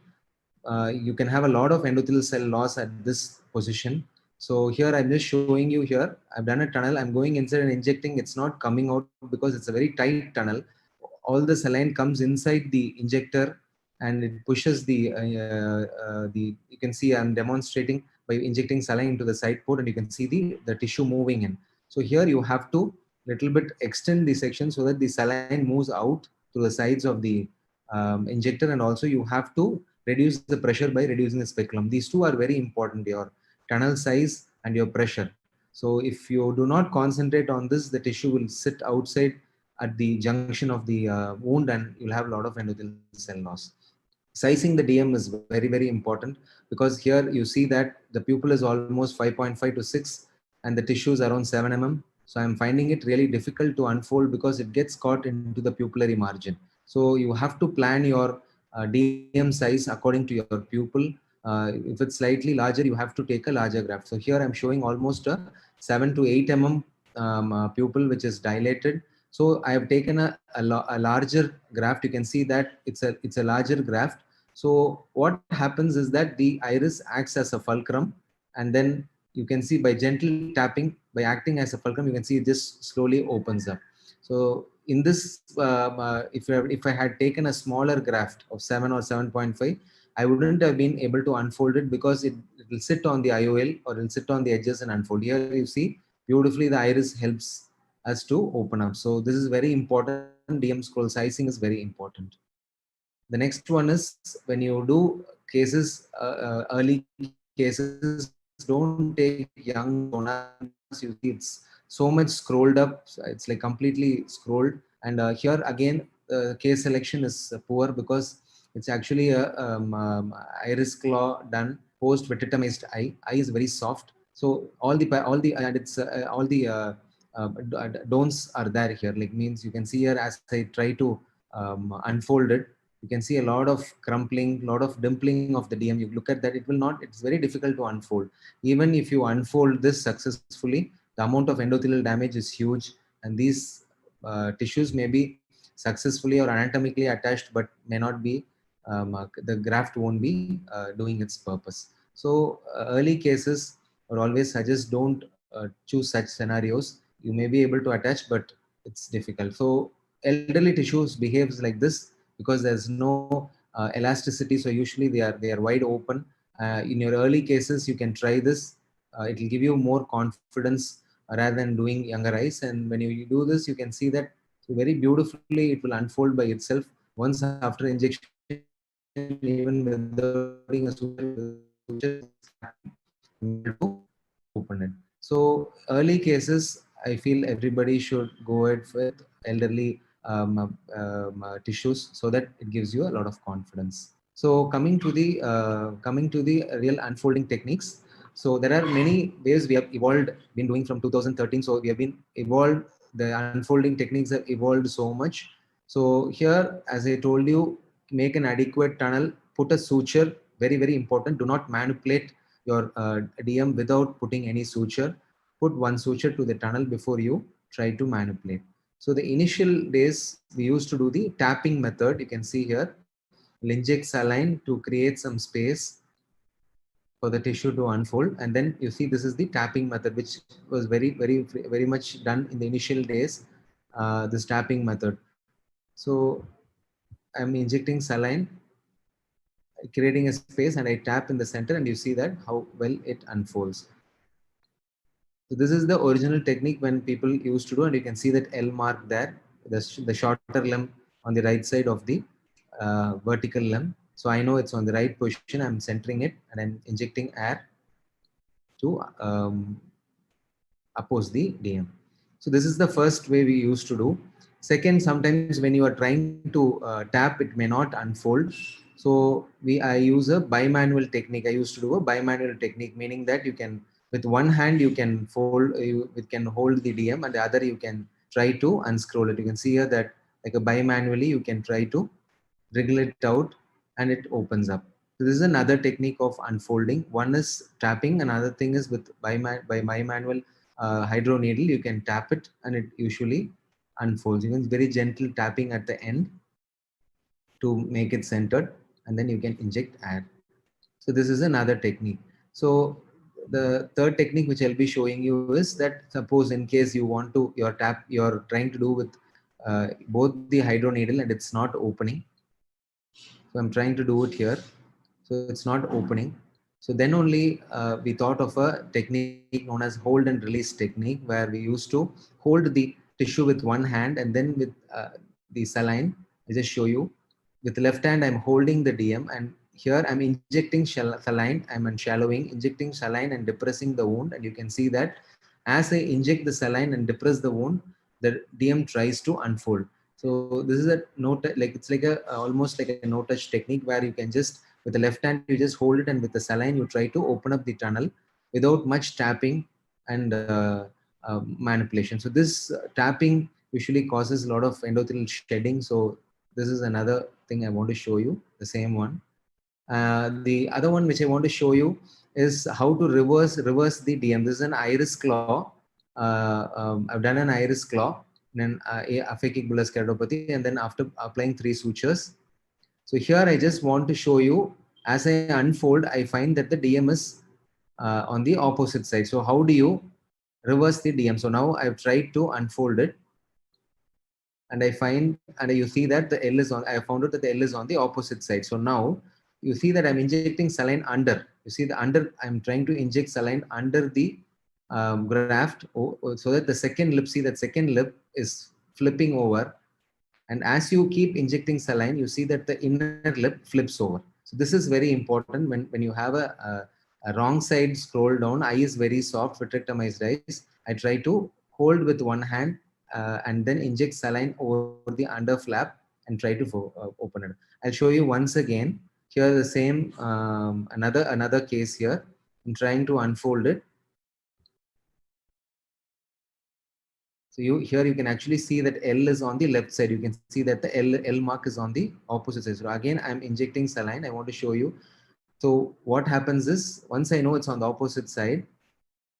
You can have a lot of endothelial cell loss at this position. So here I'm just showing you here. I've done a tunnel. I'm going inside and injecting. It's not coming out because it's a very tight tunnel. All the saline comes inside the injector and it pushes the you can see I'm demonstrating by injecting saline into the side port, and you can see the tissue moving in. So here you have to little bit extend the section so that the saline moves out to the sides of the injector, and also you have to reduce the pressure by reducing the speculum. These two are very important, your tunnel size and your pressure. So if you do not concentrate on this, the tissue will sit outside at the junction of the wound, and you'll have a lot of endothelial cell loss. Sizing the DM is very, very important because here you see that the pupil is almost 5.5 to 6 and the tissue is around 7 mm. So I'm finding it really difficult to unfold because it gets caught into the pupillary margin. So you have to plan your DM size according to your pupil. If it's slightly larger, you have to take a larger graft. So here I'm showing almost a 7 to 8 mm pupil, which is dilated. So I have taken a larger graft. You can see that it's a larger graft. So what happens is that the iris acts as a fulcrum, and then you can see by gentle tapping, by acting as a fulcrum, you can see it just slowly opens up. So in this, if I had taken a smaller graft of 7 or 7.5, I wouldn't have been able to unfold it because it will sit on the IOL or it will sit on the edges and unfold. Here you see beautifully the iris helps us to open up. So this is very important. DM scroll sizing is very important. The next one is when you do cases, early cases, don't take young donors. You see it's so much scrolled up. It's like completely scrolled. And here again, case selection is poor because it's actually a iris claw done post vititamized eye. Eye is very soft. So all the and it's all the don'ts are there here. Like means you can see here as I try to unfold it, you can see a lot of crumpling, a lot of dimpling of the DM. You look at that, it will not, it's very difficult to unfold. Even if you unfold this successfully, the amount of endothelial damage is huge, and these tissues may be successfully or anatomically attached, but may not be, the graft won't be doing its purpose. So early cases or always suggest don't choose such scenarios. You may be able to attach, but it's difficult. So elderly tissues behaves like this because there's no elasticity. So usually they are wide open. In your early cases, you can try this. It will give you more confidence rather than doing younger eyes. And when you do this, you can see that very beautifully it will unfold by itself once after injection, even without putting a suture to open it. So early cases, I feel everybody should go ahead with elderly tissues so that it gives you a lot of confidence. So coming to the real unfolding techniques. So there are many ways we have evolved, been doing from 2013. So we have been evolved. The unfolding techniques have evolved so much. So here, as I told you, make an adequate tunnel, put a suture, very, very important. Do not manipulate your DM without putting any suture. Put one suture to the tunnel before you try to manipulate. So the initial days, we used to do the tapping method. You can see here, we'll inject saline to create some space for the tissue to unfold. And then you see, this is the tapping method, which was very, very, very much done in the initial days, this tapping method. So I'm injecting saline, creating a space, and I tap in the center, and you see that how well it unfolds. So this is the original technique when people used to do, and you can see that L mark there, the shorter limb on the right side of the vertical limb. So I know it's on the right position. I'm centering it and I'm injecting air to oppose the DM. So this is the first way we used to do. Second, sometimes when you are trying to tap, it may not unfold. So I use a bimanual technique. I used to do a bimanual technique, meaning that you can, with one hand, you can hold the DM, and the other you can try to unscroll it. You can see here that like a bimanually, you can try to wriggle it out and it opens up. So this is another technique of unfolding. One is tapping, another thing is with bimanual hydro needle. You can tap it and it usually unfolds. You can very gentle tapping at the end to make it centered, and then you can inject air. So this is another technique. So the third technique which I'll be showing you is that suppose in case you want to, you're trying to do with both the hydro needle and it's not opening. So I'm trying to do it here. So it's not opening. So then only we thought of a technique known as hold and release technique, where we used to hold the tissue with one hand, and then with the saline, I just show you. With the left hand, I'm holding the DM, and here I'm injecting saline. I'm unshallowing, injecting saline and depressing the wound. And you can see that as I inject the saline and depress the wound, the DM tries to unfold. So this is a it's like a almost like a no-touch technique, where you can just, with the left hand, you just hold it, and with the saline, you try to open up the tunnel without much tapping and manipulation. So this tapping usually causes a lot of endothelial shedding. So this is another thing I want to show you, the same one. The other one which I want to show you is how to reverse the DM. This is an iris claw. I've done an iris claw, then aphakic bullous keratopathy, and then after applying 3 sutures. So here I just want to show you, as I unfold, I find that the DM is on the opposite side. So how do you reverse the DM? So now I've tried to unfold it, and I find, and you see that the L is on, I found out that the L is on the opposite side. So now you see that I'm injecting saline under. You see the under, I'm trying to inject saline under the graft, so that the second lip, see that second lip is flipping over. And as you keep injecting saline, you see that the inner lip flips over. So this is very important when you have a wrong side scroll down, eye is very soft, vitrectomized eyes. I try to hold with one hand and then inject saline over the under flap and try to open it. I'll show you once again. Here the same, another case here. I'm trying to unfold it. So here you can actually see that L is on the left side. You can see that the L mark is on the opposite side. So again, I'm injecting saline. I want to show you. So what happens is, once I know it's on the opposite side,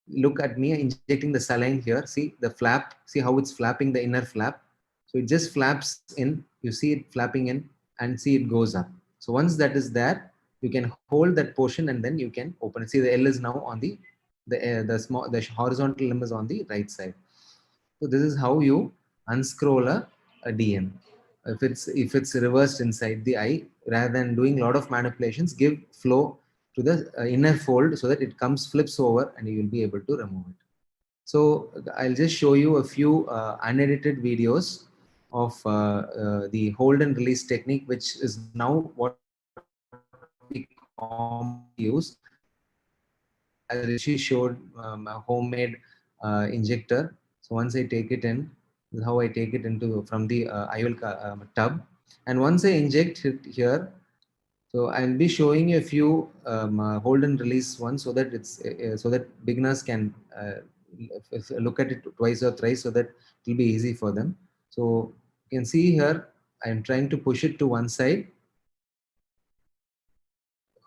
look at me injecting the saline here. See the flap, see how it's flapping the inner flap. So it just flaps in, you see it flapping in, and see it goes up. So once that is there, you can hold that portion and then you can open it. See the L is now on the horizontal limb is on the right side. So this is how you unscroll a DM. If it's reversed inside the eye, rather than doing a lot of manipulations, give flow to the inner fold so that it flips over, and you will be able to remove it. So I'll just show you a few unedited videos of the hold and release technique, which is now what we commonly use. As Rishi showed, a homemade injector. So once I take it in, this is how I take it into from the IOL tub. And once I inject it here, so I'll be showing you a few hold and release ones, so that it's so that beginners can look at it twice or thrice, so that it will be easy for them. So you can see here, I'm trying to push it to one side.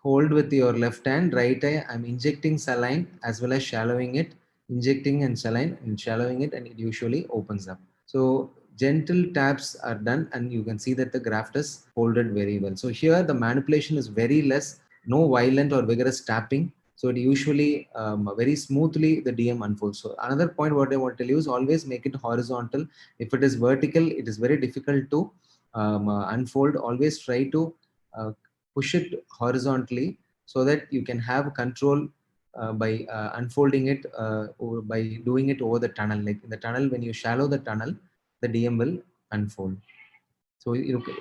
Hold with your left hand, right eye. I'm injecting saline as well as shallowing it, injecting and saline and shallowing it, and it usually opens up. So gentle taps are done, and you can see that the graft is folded very well. So here the manipulation is very less, no violent or vigorous tapping. So it usually very smoothly the DM unfolds. So another point what I want to tell you is always make it horizontal. If it is vertical, it is very difficult to unfold. Always try to push it horizontally, so that you can have control by unfolding it or by doing it over the tunnel. Like in the tunnel, when you shallow the tunnel, the DM will unfold. So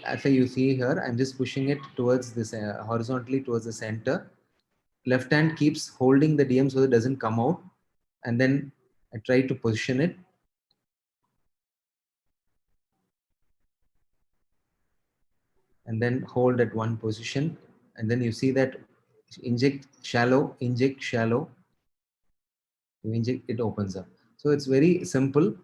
as you see here, I'm just pushing it towards this horizontally towards the center. Left hand keeps holding the DM so that it doesn't come out, and then I try to position it. And then hold at one position, and then you see that inject shallow, you inject, it opens up. So it's very simple.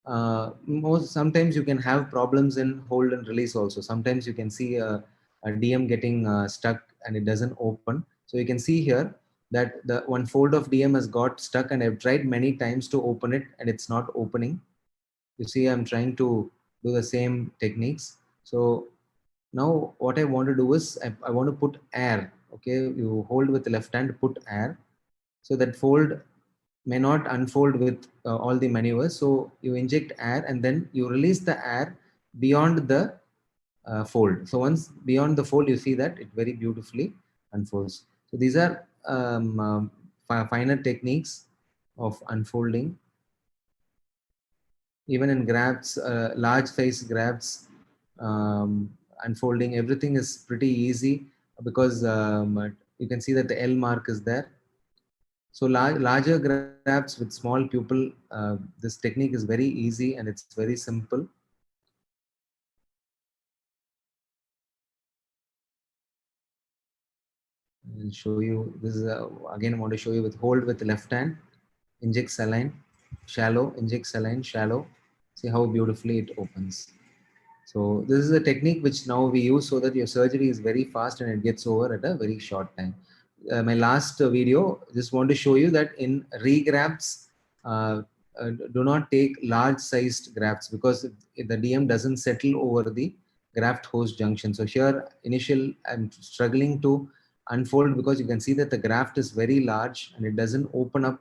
Sometimes you can have problems in hold and release also. Sometimes you can see a DM getting stuck and it doesn't open. So you can see here that the one fold of DM has got stuck, and I've tried many times to open it and it's not opening. You see, I'm trying to do the same techniques. So now what I want to do is I want to put air. Okay, you hold with the left hand, put air, so that fold may not unfold with all the maneuvers. So you inject air and then you release the air beyond the fold. So once beyond the fold, you see that it very beautifully unfolds. So these are finer techniques of unfolding. Even in grafts, large size grafts, unfolding, everything is pretty easy, because you can see that the L mark is there. So larger grafts with small pupil, this technique is very easy and it's very simple. I'll show you. This is again I want to show you with hold with the left hand, inject saline, shallow, inject saline, shallow. See how beautifully it opens. So this is a technique which now we use so that your surgery is very fast and it gets over at a very short time. My last video, just want to show you that in regrafts, do not take large sized grafts because the DM doesn't settle over the graft host junction. So here I'm struggling to unfold because you can see that the graft is very large and it doesn't open up.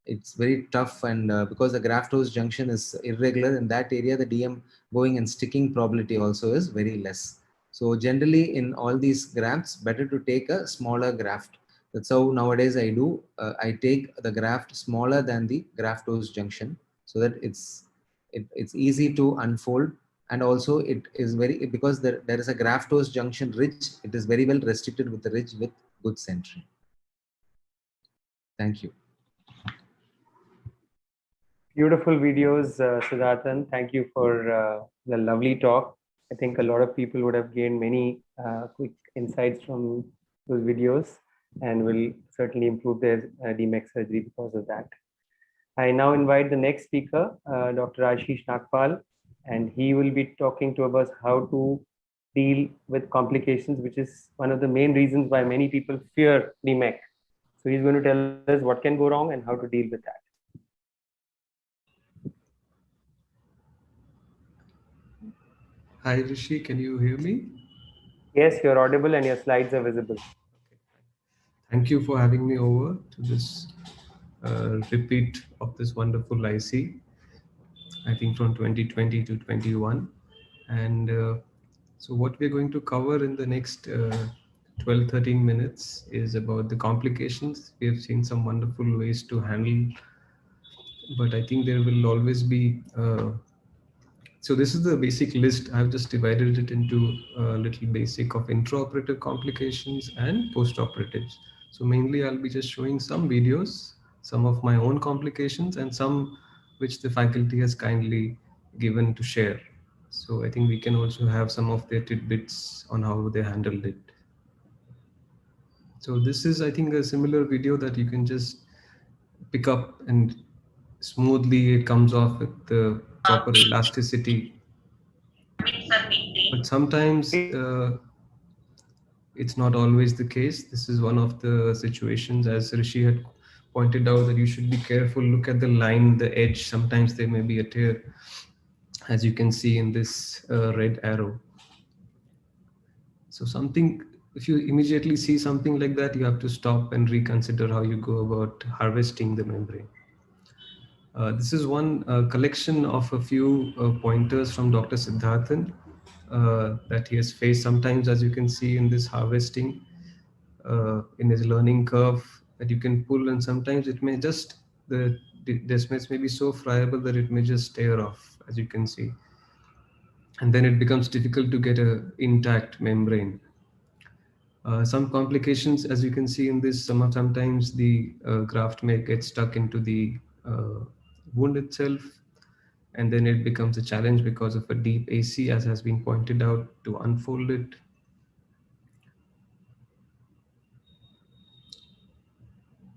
It's very tough, and because the graft host junction is irregular in that area, the DM going and sticking probability also is very less. So generally in all these grafts, better to take a smaller graft. That's how nowadays I do. I take the graft smaller than the graft host junction so that it's easy to unfold, and also it is very, because there is a graft host junction ridge, it is very well restricted with the ridge with good centering. Thank you. Beautiful videos, Siddharthan. Thank you for the lovely talk. I think a lot of people would have gained many quick insights from those videos and will certainly improve their DMEC surgery because of that. I now invite the next speaker, Dr. Ashish Nagpal, and he will be talking to us how to deal with complications, which is one of the main reasons why many people fear DMEC. So he's going to tell us what can go wrong and how to deal with that. Hi Rishi, can you hear me? Yes, you're audible and your slides are visible. Thank you for having me over to this repeat of this wonderful IC, I think from 2020 to 21. And so what we're going to cover in the next 12-13 minutes is about the complications. We have seen some wonderful ways to handle, but I think there will always be so this is the basic list. I've just divided it into a little basic of intraoperative complications and post-operatives. So mainly I'll be just showing some videos, some of my own complications and some which the faculty has kindly given to share. So I think we can also have some of their tidbits on how they handled it. So this is, I think, a similar video that you can just pick up and smoothly it comes off with the proper elasticity. But sometimes it's not always the case. This is one of the situations, as Rishi had pointed out, that you should be careful. Look at the line, the edge. Sometimes there may be a tear, as you can see in this red arrow. So something, if you immediately see something like that, you have to stop and reconsider how you go about harvesting the membrane. This is one collection of a few pointers from Dr. Siddharthan that he has faced sometimes, as you can see in this harvesting in his learning curve, that you can pull, and sometimes it may just, the desmoids may be so friable that it may just tear off, as you can see. And then it becomes difficult to get an intact membrane. Some complications, as you can see in this, sometimes the graft may get stuck into the wound itself, and then it becomes a challenge because of a deep AC, as has been pointed out, to unfold it.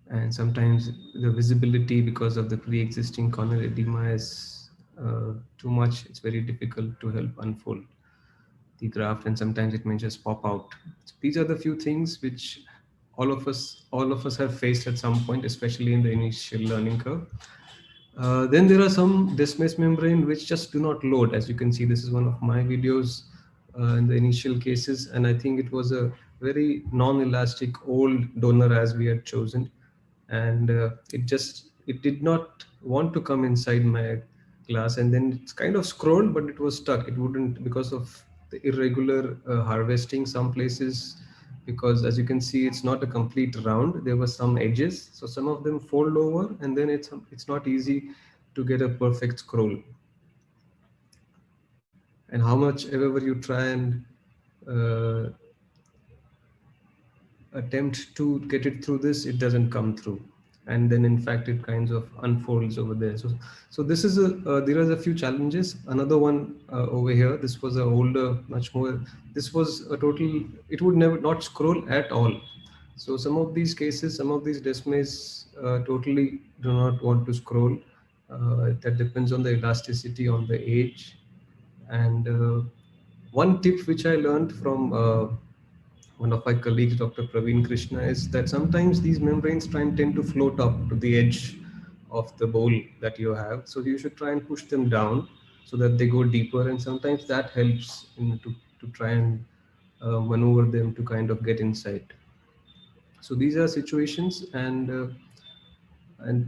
And sometimes the visibility, because of the pre-existing corneal edema, is too much. It's very difficult to help unfold the graft, and sometimes it may just pop out. So these are the few things which all of us have faced at some point, especially in the initial learning curve. Then there are some desmoid membrane which just do not load. As you can see, this is one of my videos in the initial cases, and I think it was a very non-elastic old donor as we had chosen, and it did not want to come inside my glass, and then it's kind of scrolled, but it was stuck. It wouldn't, because of the irregular harvesting some places, because as you can see, it's not a complete round. There were some edges, so some of them fold over, and then it's not easy to get a perfect scroll. And how much ever you try and attempt to get it through this, it doesn't come through, and then in fact it kinds of unfolds over there. So this is there are a few challenges. Another one over here, this was a older, much more, this was a total, it would never not scroll at all. So some of these cases, some of these desmoids totally do not want to scroll. That depends on the elasticity, on the age. And one tip which I learned from one of my colleagues, Dr. Praveen Krishna, is that sometimes these membranes tend to float up to the edge of the bowl that you have. So you should try and push them down so that they go deeper, and sometimes that helps to try and maneuver them to kind of get inside. So these are situations, and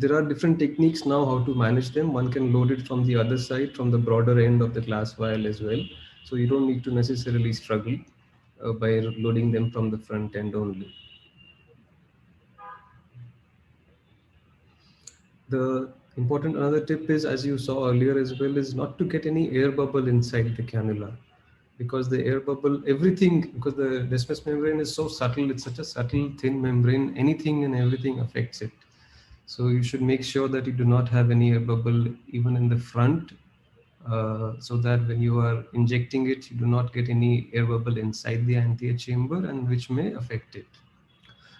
there are different techniques now how to manage them. One can load it from the other side, from the broader end of the glass vial as well. So you don't need to necessarily struggle by loading them from the front end only. The important another tip is, as you saw earlier as well, is not to get any air bubble inside the cannula, because the air bubble, everything, because the Descemet's membrane is so subtle, it's such a subtle thin membrane, anything and everything affects it. So you should make sure that you do not have any air bubble even in the front, so that when you are injecting it, you do not get any air bubble inside the anterior chamber, and which may affect it.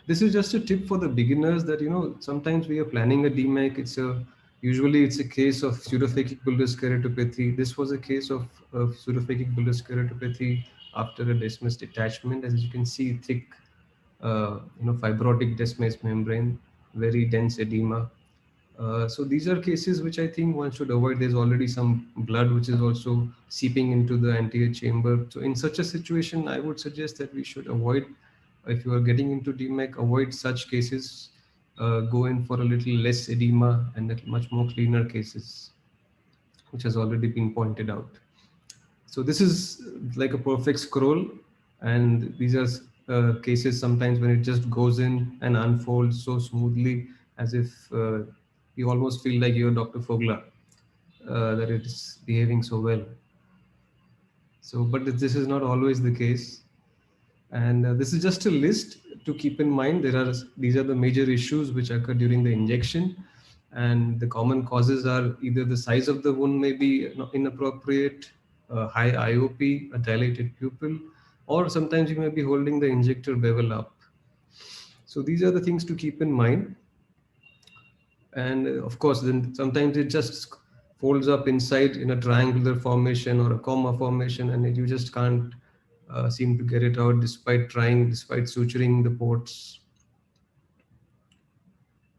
This is just a tip for the beginners that, sometimes we are planning a DMEC. Usually it's a case of pseudophakic bullous keratopathy. This was a case of pseudophakic bullous keratopathy after a Descemet's detachment. As you can see, thick, fibrotic Descemet's membrane, very dense edema. So these are cases which I think one should avoid. There's already some blood which is also seeping into the anterior chamber. So in such a situation, I would suggest that we should avoid, if you are getting into DMEC, avoid such cases. Go in for a little less edema and much more cleaner cases, which has already been pointed out. So this is like a perfect scroll, and these are cases sometimes when it just goes in and unfolds so smoothly, as if you almost feel like you're Dr. Fogler, that it is behaving so well. So, but this is not always the case. And this is just a list to keep in mind. These are the major issues which occur during the injection, and the common causes are either the size of the wound may be inappropriate, high IOP, a dilated pupil, or sometimes you may be holding the injector bevel up. So these are the things to keep in mind. And of course, then sometimes it just folds up inside in a triangular formation or a comma formation, and you just can't seem to get it out despite trying, despite suturing the ports.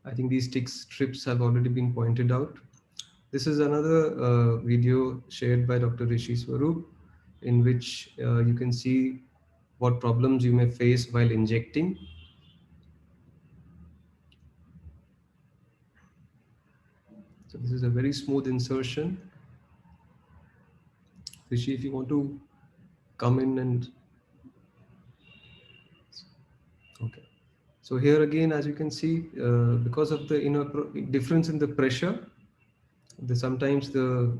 I think these strips have already been pointed out. This is another video shared by Dr. Rishi Swaroop, in which you can see what problems you may face while injecting. So this is a very smooth insertion. Rishi, if you want to come in and... Okay. So here again, as you can see, because of the difference in the pressure, sometimes the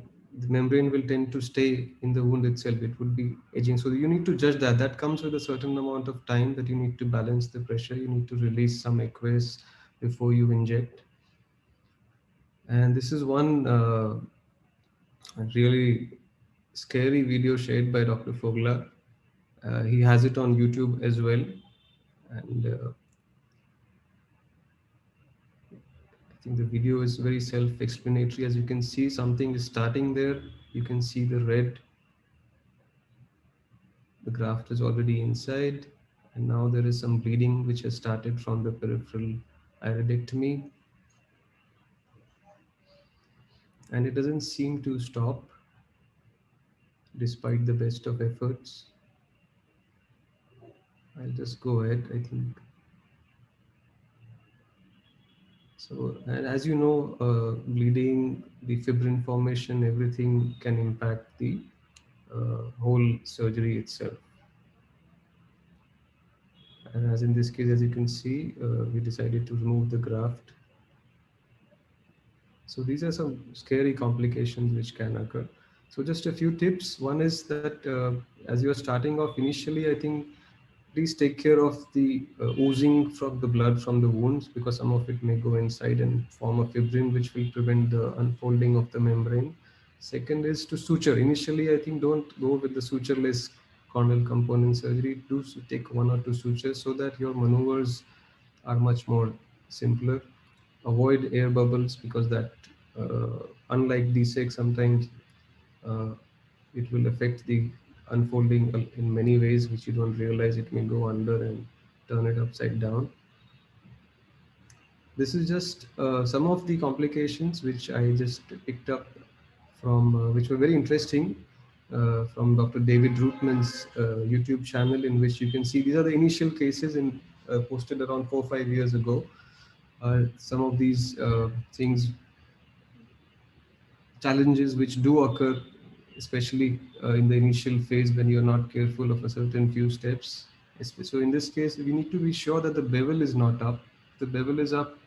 membrane will tend to stay in the wound itself. It would be edging. So you need to judge that. That comes with a certain amount of time that you need to balance the pressure. You need to release some aqueous before you inject. And this is one really scary video shared by Dr. Fogler. He has it on YouTube as well. And I think the video is very self-explanatory. As you can see, something is starting there. You can see the red. The graft is already inside. And now there is some bleeding which has started from the peripheral iridectomy. And it doesn't seem to stop despite the best of efforts. I'll just go ahead, I think. So, and as you know, bleeding, the fibrin formation, everything can impact the whole surgery itself. And as in this case, as you can see, we decided to remove the graft. So these are some scary complications which can occur. So just a few tips. One is that as you are starting off initially, I think please take care of the oozing from the blood from the wounds, because some of it may go inside and form a fibrin which will prevent the unfolding of the membrane. Second is to suture. Initially, I think don't go with the sutureless corneal component surgery. Do take 1 or 2 sutures so that your maneuvers are much more simpler. Avoid air bubbles, because that unlike DSEC, sometimes it will affect the unfolding in many ways, which you don't realize. It may go under and turn it upside down. This is just some of the complications which I just picked up from, which were very interesting, from Dr. David Rootman's YouTube channel, in which you can see these are the initial cases posted around 4 or 5 years ago. Some of these things, challenges which do occur, especially in the initial phase when you're not careful of a certain few steps. So in this case, we need to be sure that the bevel is not up. If the bevel is up,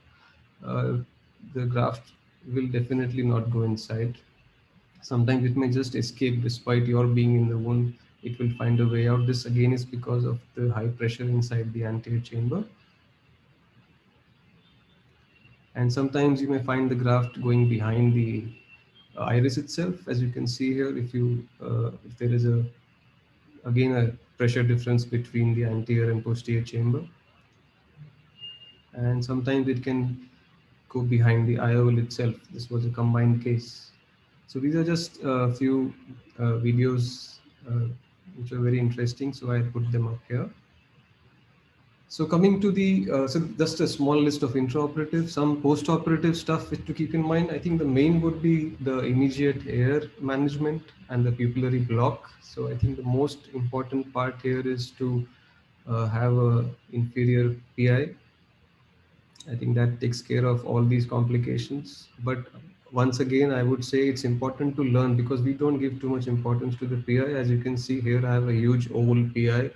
the graft will definitely not go inside. Sometimes it may just escape despite your being in the wound. It will find a way out. This again is because of the high pressure inside the anterior chamber. And sometimes you may find the graft going behind the iris itself. As you can see here, if there is again a pressure difference between the anterior and posterior chamber. And sometimes it can go behind the IOL itself. This was a combined case. So these are just a few videos which are very interesting. So I put them up here. So coming to the, so just a small list of intraoperative, some post-operative stuff to keep in mind. I think the main would be the immediate air management and the pupillary block. So I think the most important part here is to have a inferior PI. I think that takes care of all these complications. But once again, I would say it's important to learn, because we don't give too much importance to the PI. As you can see here, I have a huge oval PI.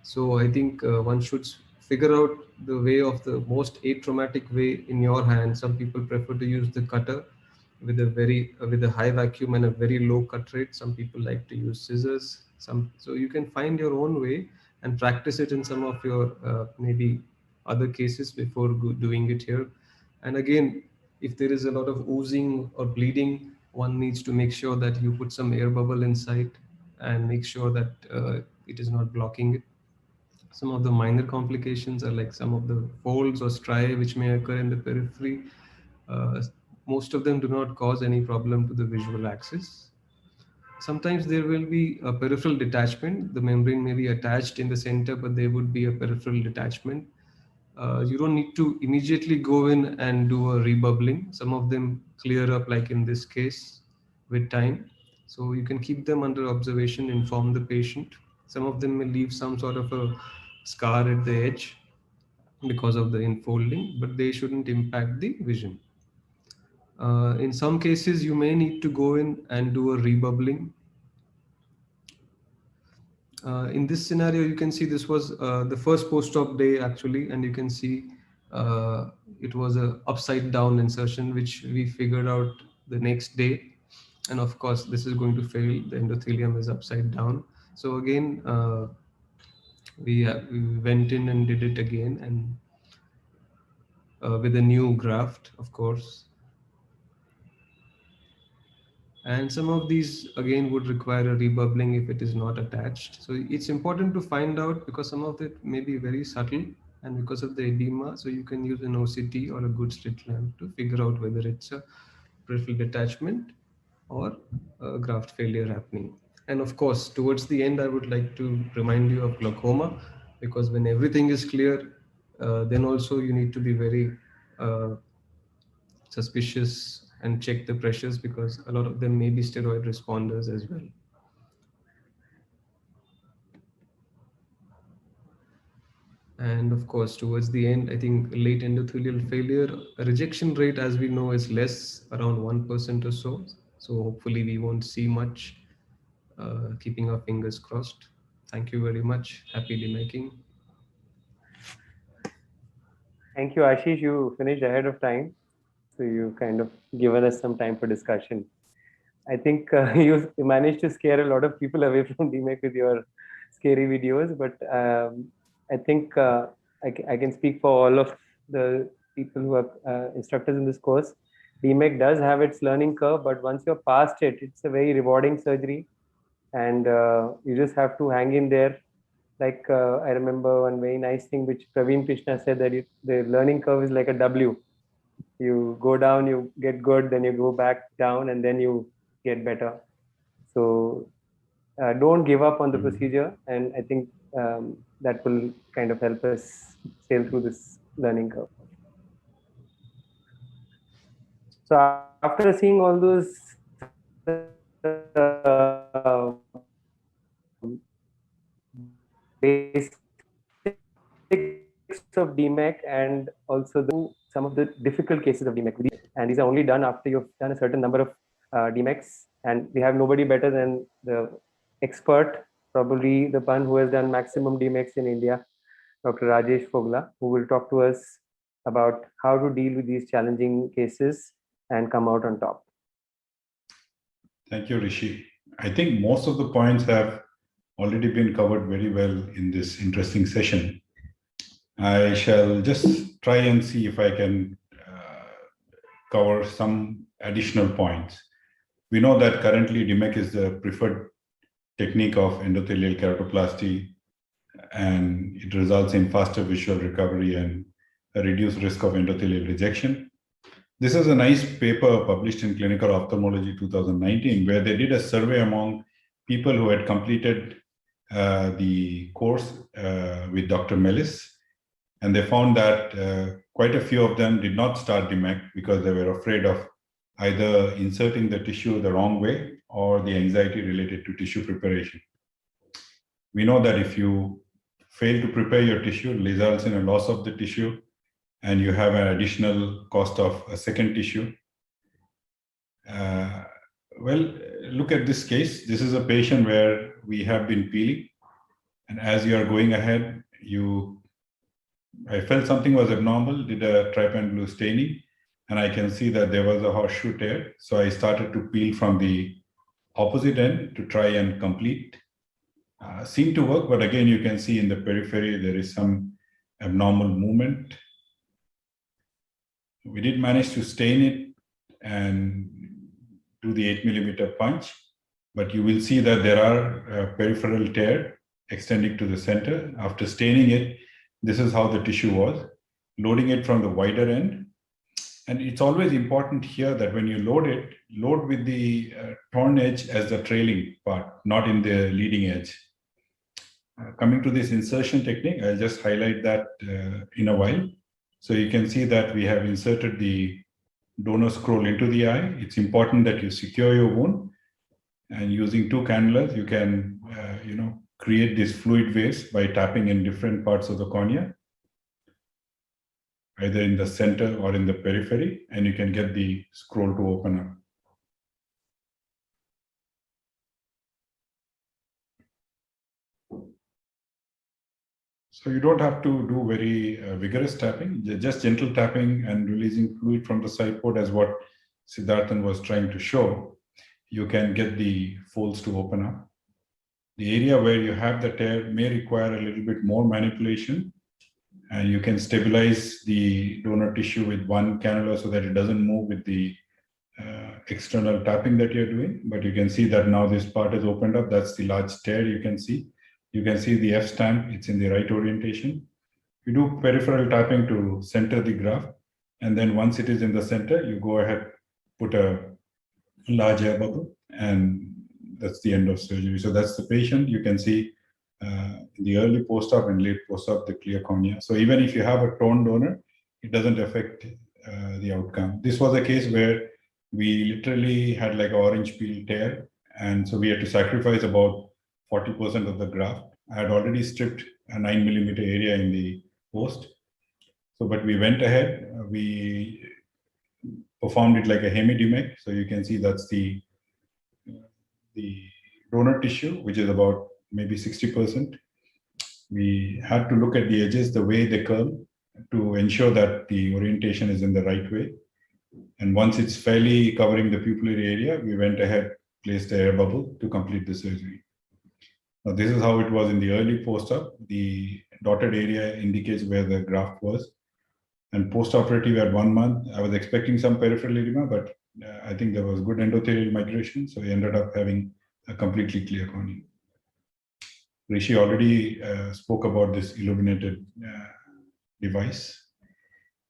So I think one should figure out the way of the most atraumatic way in your hand. Some people prefer to use the cutter with a high vacuum and a very low cut rate. Some people like to use scissors. So you can find your own way and practice it in some of your maybe other cases before doing it here. And again, if there is a lot of oozing or bleeding, one needs to make sure that you put some air bubble inside and make sure that it is not blocking it. Some of the minor complications are like some of the folds or striae which may occur in the periphery. Most of them do not cause any problem to the visual axis. Sometimes there will be a peripheral detachment. The membrane may be attached in the center, but there would be a peripheral detachment. You don't need to immediately go in and do a rebubbling. Some of them clear up, like in this case, with time. So you can keep them under observation, inform the patient. Some of them may leave some sort of a scar at the edge because of the enfolding, but they shouldn't impact the vision. In some cases, you may need to go in and do a rebubbling. In this scenario, you can see this was the first post-op day actually, and you can see it was a upside down insertion, which we figured out the next day. And of course, this is going to fail. The endothelium is upside down. So again, we went in and did it again, and with a new graft, of course. And some of these again would require a rebubbling if it is not attached. So it's important to find out, because some of it may be very subtle, and because of the edema, so you can use an OCT or a good slit lamp to figure out whether it's a peripheral detachment or a graft failure happening. And of course, towards the end, I would like to remind you of glaucoma, because when everything is clear, then also you need to be very suspicious and check the pressures, because a lot of them may be steroid responders as well. And of course, towards the end, I think late endothelial failure, rejection rate, as we know, is less, around 1% or so. So hopefully we won't see much, keeping our fingers crossed. Thank you very much. Happy demaking. Thank you, Ashish. You finished ahead of time. So you kind of given us some time for discussion. I think you managed to scare a lot of people away from DMEC with your scary videos, but I think I can speak for all of the people who are instructors in this course. DMEC does have its learning curve, but once you're past it, it's a very rewarding surgery, and you just have to hang in there. Like I remember one very nice thing which Praveen Krishna said, that the learning curve is like a W. You go down, you get good, then you go back down, and then you get better. So don't give up on the procedure, and I think that will kind of help us sail through this learning curve. So after seeing all those basics of DMEC and also some of the difficult cases of DMEC. And these are only done after you've done a certain number of DMECs. And we have nobody better than the expert, probably the one who has done maximum DMECs in India, Dr. Rajesh Fogla, who will talk to us about how to deal with these challenging cases and come out on top. Thank you, Rishi. I think most of the points have already been covered very well in this interesting session. I shall just try and see if I can cover some additional points. We know that currently DMEC is the preferred technique of endothelial keratoplasty, and it results in faster visual recovery and a reduced risk of endothelial rejection. This is a nice paper published in Clinical Ophthalmology 2019, where they did a survey among people who had completed the course with Dr. Mellis. And they found that quite a few of them did not start DMEC because they were afraid of either inserting the tissue the wrong way or the anxiety related to tissue preparation. We know that if you fail to prepare your tissue, it results in a loss of the tissue, and you have an additional cost of a second tissue. Well, look at this case. This is a patient where we have been peeling, and as you are going ahead, I felt something was abnormal, did a trypan blue staining, and I can see that there was a horseshoe tear. So I started to peel from the opposite end to try and complete. Seemed to work, but again, you can see in the periphery, there is some abnormal movement. We did manage to stain it and do the 8mm punch, but you will see that there are peripheral tear extending to the center. After staining it, this is how the tissue was, loading it from the wider end. And it's always important here that when you load it, load with the torn edge as the trailing part, not in the leading edge. Coming to this insertion technique, I'll just highlight that in a while. So you can see that we have inserted the donor scroll into the eye. It's important that you secure your wound, and using 2 cannulas, you can create these fluid waves by tapping in different parts of the cornea, either in the center or in the periphery, and you can get the scroll to open up. So you don't have to do very vigorous tapping, just gentle tapping and releasing fluid from the side port, as what Siddharthan was trying to show. You can get the folds to open up. The area where you have the tear may require a little bit more manipulation, and you can stabilize the donor tissue with 1 cannula so that it doesn't move with the external tapping that you're doing. But you can see that now this part is opened up. That's the large tear you can see. You can see the F stamp, it's in the right orientation. You do peripheral tapping to center the graft, and then once it is in the center, you go ahead, put a large air bubble, and that's the end of surgery. So that's the patient. You can see in the early post-op and late post-op, the clear cornea. So even if you have a torn donor, it doesn't affect the outcome. This was a case where we literally had like an orange peel tear, and so we had to sacrifice about 40% of the graft. I had already stripped a 9mm area in the post. So, but we went ahead, we performed it like a hemi-DMEC. So you can see that's the donor tissue, which is about maybe 60%. We had to look at the edges, the way they curl, to ensure that the orientation is in the right way. And once it's fairly covering the pupillary area, we went ahead, placed the air bubble to complete the surgery. Now, this is how it was in the early post-op. The dotted area indicates where the graft was. And post-operative at 1 month, I was expecting some peripheral edema, but I think there was good endothelial migration. So we ended up having a completely clear cornea. Rishi already spoke about this illuminated device.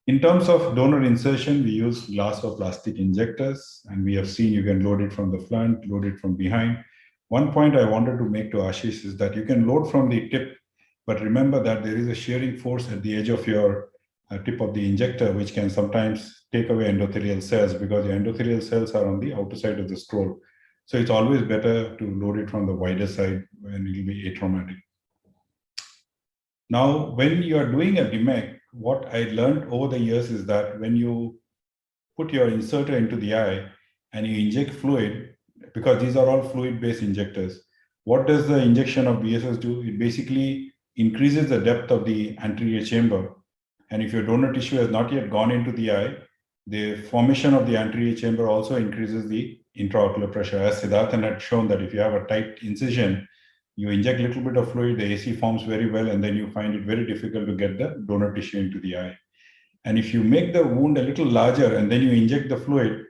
In terms of donor insertion, we use glass or plastic injectors, and we have seen you can load it from the front, load it from behind. One point I wanted to make to Ashish is that you can load from the tip, but remember that there is a shearing force at the edge of your tip of the injector, which can sometimes take away endothelial cells because the endothelial cells are on the outer side of the scroll. So it's always better to load it from the wider side when it will be atraumatic. Now, when you are doing a DMEC, what I learned over the years is that when you put your inserter into the eye and you inject fluid, because these are all fluid-based injectors, what does the injection of BSS do? It basically increases the depth of the anterior chamber. And if your donor tissue has not yet gone into the eye, the formation of the anterior chamber also increases the intraocular pressure. As Siddharthan had shown that if you have a tight incision, you inject a little bit of fluid, the AC forms very well, and then you find it very difficult to get the donor tissue into the eye. And if you make the wound a little larger and then you inject the fluid,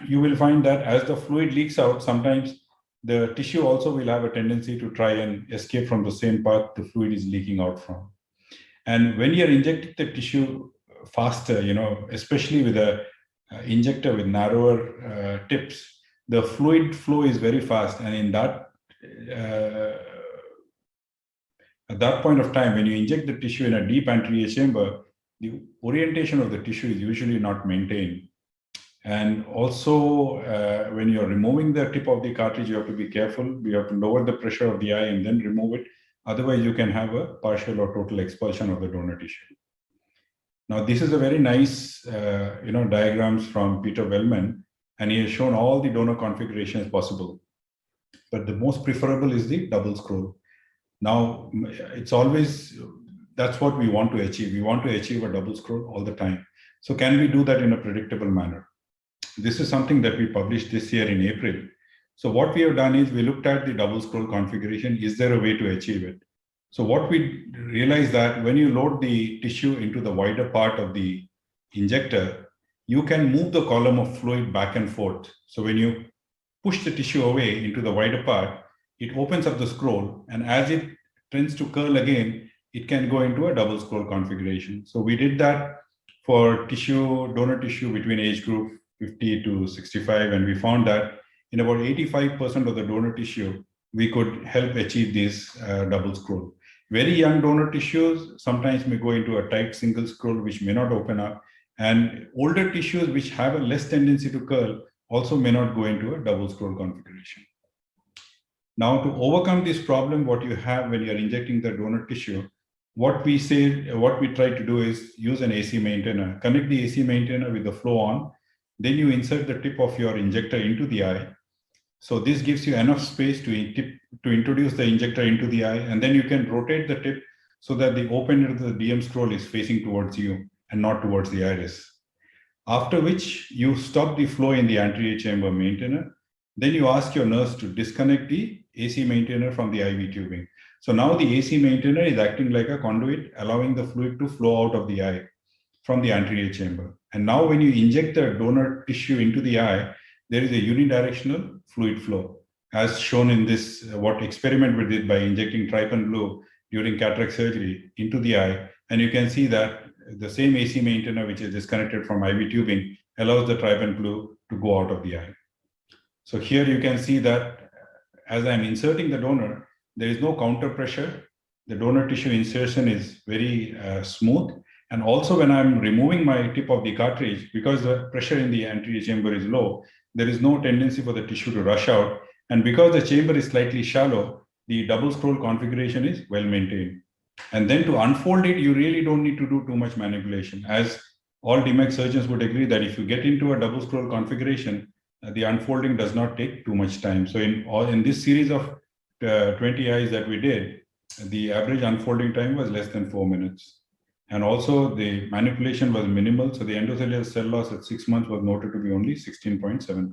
you will find that as the fluid leaks out, sometimes the tissue also will have a tendency to try and escape from the same path the fluid is leaking out from. And when you're injecting the tissue faster, especially with a injector with narrower tips, the fluid flow is very fast. And in that, at that point of time, when you inject the tissue in a deep anterior chamber, the orientation of the tissue is usually not maintained. And also, when you're removing the tip of the cartridge, you have to be careful. You have to lower the pressure of the eye and then remove it. Otherwise, you can have a partial or total expulsion of the donor tissue. Now, this is a very nice, diagrams from Peter Wellman, and he has shown all the donor configurations possible. But the most preferable is the double scroll. Now, it's always, that's what we want to achieve. We want to achieve a double scroll all the time. So can we do that in a predictable manner? This is something that we published this year in April. So what we have done is we looked at the double scroll configuration. Is there a way to achieve it? So what we realized that when you load the tissue into the wider part of the injector, you can move the column of fluid back and forth. So when you push the tissue away into the wider part, it opens up the scroll, and as it tends to curl again, it can go into a double scroll configuration. So we did that for donor tissue between age group 50 to 65, and we found that in about 85% of the donor tissue, we could help achieve this double scroll. Very young donor tissues sometimes may go into a tight single scroll, which may not open up, and older tissues which have a less tendency to curl also may not go into a double scroll configuration. Now, to overcome this problem, what you have when you're injecting the donor tissue, what we try to do is use an AC maintainer, connect the AC maintainer with the flow on, then you insert the tip of your injector into the eye. So this gives you enough space to introduce the injector into the eye, and then you can rotate the tip so that the open end of the DM scroll is facing towards you and not towards the iris. After which you stop the flow in the anterior chamber maintainer. Then you ask your nurse to disconnect the AC maintainer from the IV tubing. So now the AC maintainer is acting like a conduit, allowing the fluid to flow out of the eye from the anterior chamber. And now when you inject the donor tissue into the eye, there is a unidirectional fluid flow, as shown in this, what experiment we did by injecting trypan blue during cataract surgery into the eye. And you can see that the same AC maintainer, which is disconnected from IV tubing, allows the trypan blue to go out of the eye. So here you can see that as I'm inserting the donor, there is no counter pressure. The donor tissue insertion is very smooth. And also when I'm removing my tip of the cartridge, because the pressure in the anterior chamber is low, there is no tendency for the tissue to rush out. And because the chamber is slightly shallow, the double scroll configuration is well maintained. And then to unfold it, you really don't need to do too much manipulation. As all DMEC surgeons would agree that if you get into a double scroll configuration, the unfolding does not take too much time. So in this series of 20 eyes that we did, the average unfolding time was less than 4 minutes. And also the manipulation was minimal. So the endothelial cell loss at 6 months was noted to be only 16.7%.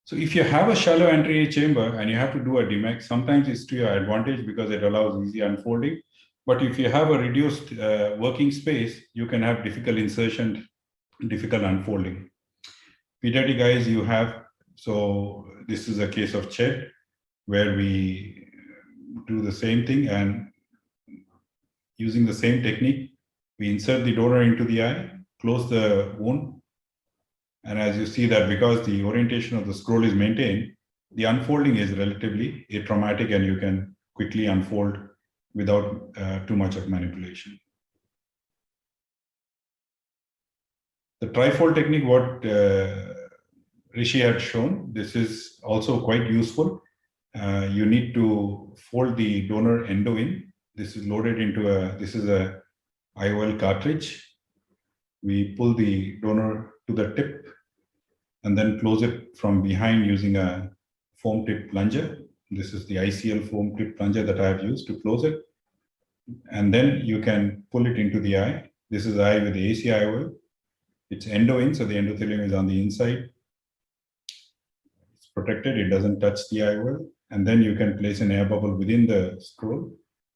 So if you have a shallow anterior chamber and you have to do a DMEC, sometimes it's to your advantage because it allows easy unfolding. But if you have a reduced working space, you can have difficult insertion, difficult unfolding. Pediatric eyes you have, so this is a case of CHED, where we do the same thing and using the same technique, We insert the donor into the eye, close the wound. And as you see that because the orientation of the scroll is maintained, the unfolding is relatively atraumatic and you can quickly unfold without too much of manipulation. The trifold technique, what Rishi had shown, this is also quite useful. You need to fold the donor endo in. This is loaded into this is a IOL cartridge. We pull the donor to the tip and then close it from behind using a foam tip plunger. This is the ICL foam tip plunger that I have used to close it. And then you can pull it into the eye. This is the eye with the AC IOL. It's endo in, so the endothelium is on the inside. It's protected, it doesn't touch the IOL. And then you can place an air bubble within the scroll,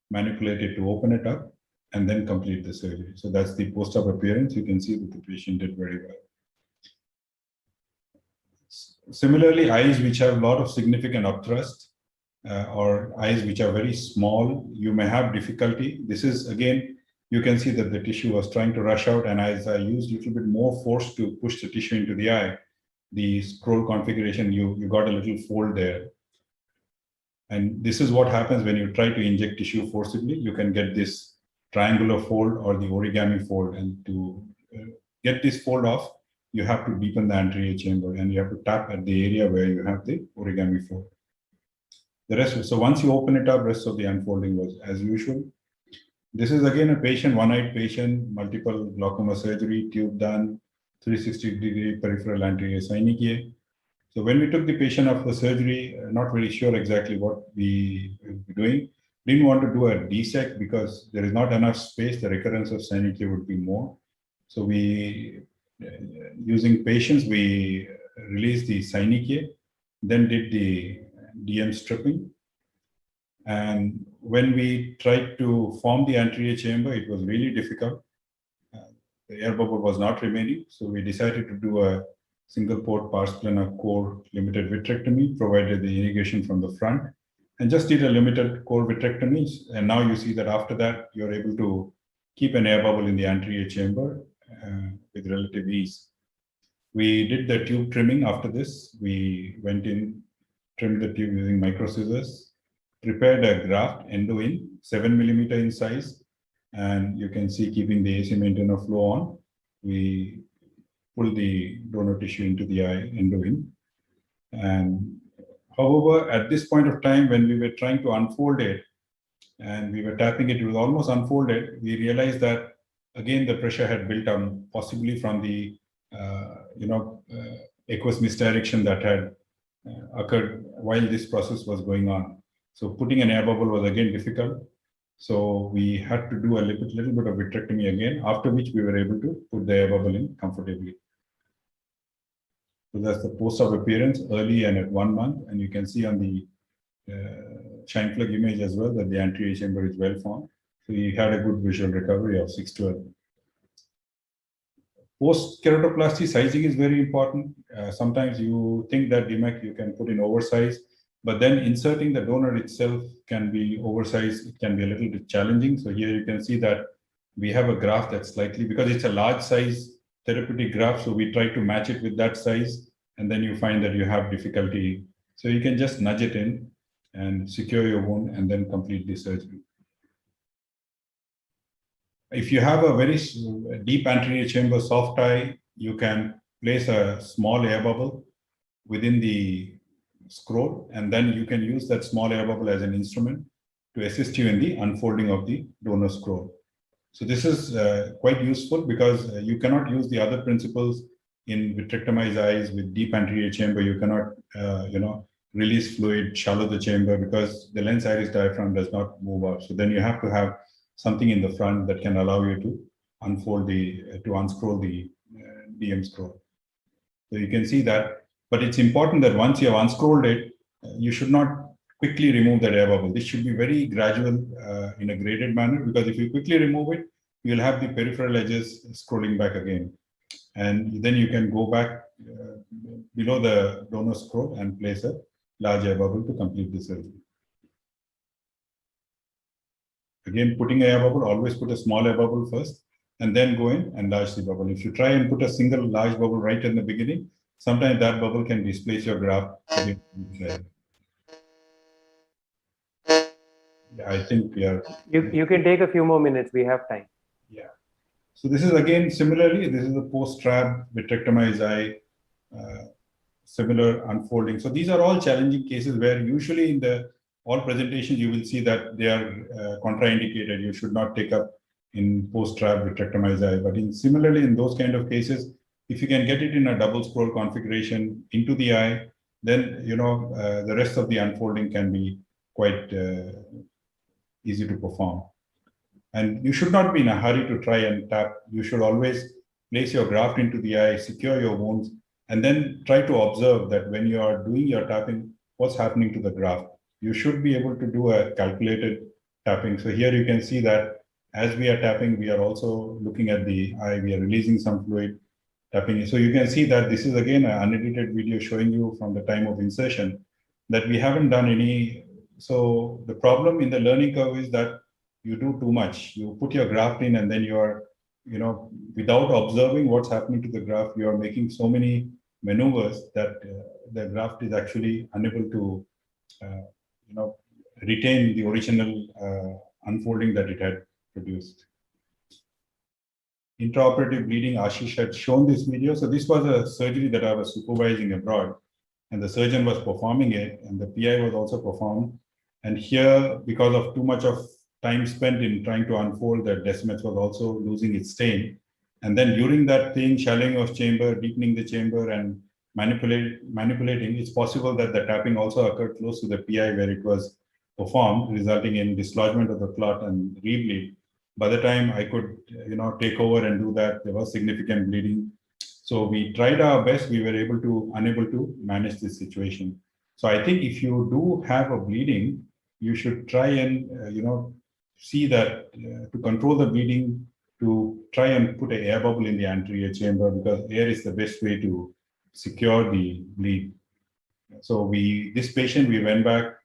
manipulate it to open it up, and then complete the surgery. So that's the post-op appearance. You can see that the patient did very well. Similarly, eyes which have a lot of significant upthrust or eyes which are very small, you may have difficulty. This is again, you can see that the tissue was trying to rush out, and as I used a little bit more force to push the tissue into the eye, the scroll configuration, you got a little fold there. And this is what happens when you try to inject tissue forcibly. You can get this triangular fold or the origami fold. And to get this fold off, you have to deepen the anterior chamber and you have to tap at the area where you have the origami fold. The rest, so once you open it up, rest of the unfolding was as usual. This is again a patient, one-eyed patient, multiple glaucoma surgery, tube done, 360-degree peripheral anterior synechiae. So when we took the patient off for surgery, not very sure exactly what we will be doing. Didn't want to do a DSEC because there is not enough space. The recurrence of synechiae would be more. So we, using patients, we released the synechiae, then did the DM stripping. And when we tried to form the anterior chamber, it was really difficult. The air bubble was not remaining. So we decided to do a single port pars plana core limited vitrectomy, provided the irrigation from the front, and just did a limited core vitrectomy. And now you see that after that, you're able to keep an air bubble in the anterior chamber with relative ease. We did the tube trimming after this. We went in, trimmed the tube using micro scissors, prepared a graft, endo in, 7 millimeter in size. And you can see keeping the AC maintainer flow on. We pull the donor tissue into the eye, endo in. And however, at this point of time, when we were trying to unfold it and we were tapping it, it was almost unfolded. We realized that again, the pressure had built up, possibly from the aqueous misdirection that had occurred while this process was going on. So putting an air bubble was again difficult. So we had to do a little bit of vitrectomy again, after which we were able to put the air bubble in comfortably. So that's the post-op appearance early and at 1 month. And you can see on the shine plug image as well that the anterior chamber is well formed. So we had a good visual recovery of 6-12. Post-keratoplasty sizing is very important. Sometimes you think that DMEC you can put in oversize, but then inserting the donor itself can be oversized. It can be a little bit challenging. So here you can see that we have a graft that's slightly, because it's a large size therapeutic graft, so we try to match it with that size, and then you find that you have difficulty. So you can just nudge it in and secure your wound and then complete the surgery. If you have a very deep anterior chamber soft eye, you can place a small air bubble within the scroll, and then you can use that small air bubble as an instrument to assist you in the unfolding of the donor scroll. So this is quite useful because you cannot use the other principles in vitrectomized eyes with deep anterior chamber. You cannot, release fluid, shallow the chamber because the lens iris diaphragm does not move up. So then you have to have something in the front that can allow you to unfold to unscroll the DM scroll. So you can see that, but it's important that once you have unscrolled it, you should not quickly remove that air bubble. This should be very gradual in a graded manner, because if you quickly remove it, you'll have the peripheral edges scrolling back again. And then you can go back below the donor scroll and place a large air bubble to complete the surgery. Again, putting an air bubble, always put a small air bubble first, and then go in, enlarge the bubble. If you try and put a single large bubble right in the beginning, sometimes that bubble can displace your graft. Yeah, I think we are. You can take a few more minutes. We have time. Yeah. So this is again, similarly, this is a post-trab vitrectomized eye, similar unfolding. So these are all challenging cases where usually in the all presentations, you will see that they are contraindicated. You should not take up in post-trab vitrectomized eye. But similarly, in those kind of cases, if you can get it in a double scroll configuration into the eye, then the rest of the unfolding can be quite easy to perform. And you should not be in a hurry to try and tap. You should always place your graft into the eye, secure your wounds, and then try to observe that when you are doing your tapping, what's happening to the graft. You should be able to do a calculated tapping. So here you can see that as we are tapping, we are also looking at the eye, we are releasing some fluid, tapping. So you can see that this is again an unedited video showing you from the time of insertion that we haven't done any. So the problem in the learning curve is that you do too much. You put your graft in and then you are, without observing what's happening to the graft, you are making so many maneuvers that the graft is actually unable to, retain the original unfolding that it had produced. Intraoperative bleeding, Ashish had shown this video. So this was a surgery that I was supervising abroad, and the surgeon was performing it, and the PI was also performed. And here, because of too much of time spent in trying to unfold, the Decimex was also losing its stain. And then during that thing, shallowing of chamber, deepening the chamber, and manipulating, it's possible that the tapping also occurred close to the PI where it was performed, resulting in dislodgement of the clot and rebleed. By the time I could, take over and do that, there was significant bleeding. So we tried our best. We were unable to manage this situation. So I think if you do have a bleeding, you should try and, see that to control the bleeding, to try and put an air bubble in the anterior chamber, because air is the best way to secure the bleed. So this patient, we went back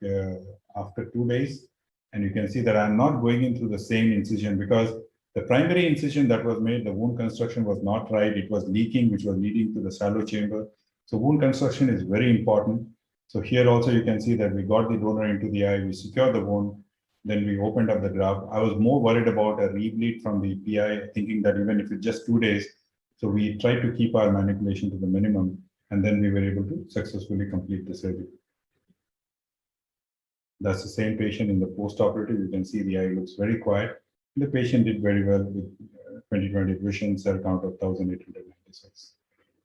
after 2 days, and you can see that I'm not going into the same incision because the primary incision that was made, the wound construction was not right. It was leaking, which was leading to the shallow chamber. So wound construction is very important. So here also you can see that we got the donor into the eye, we secured the wound, then we opened up the graft. I was more worried about a rebleed from the PI, thinking that even if it's just 2 days, so we tried to keep our manipulation to the minimum, and then we were able to successfully complete the surgery. That's the same patient in the post-operative. You can see the eye looks very quiet. The patient did very well with 20/20 vision, cell count of 1,896.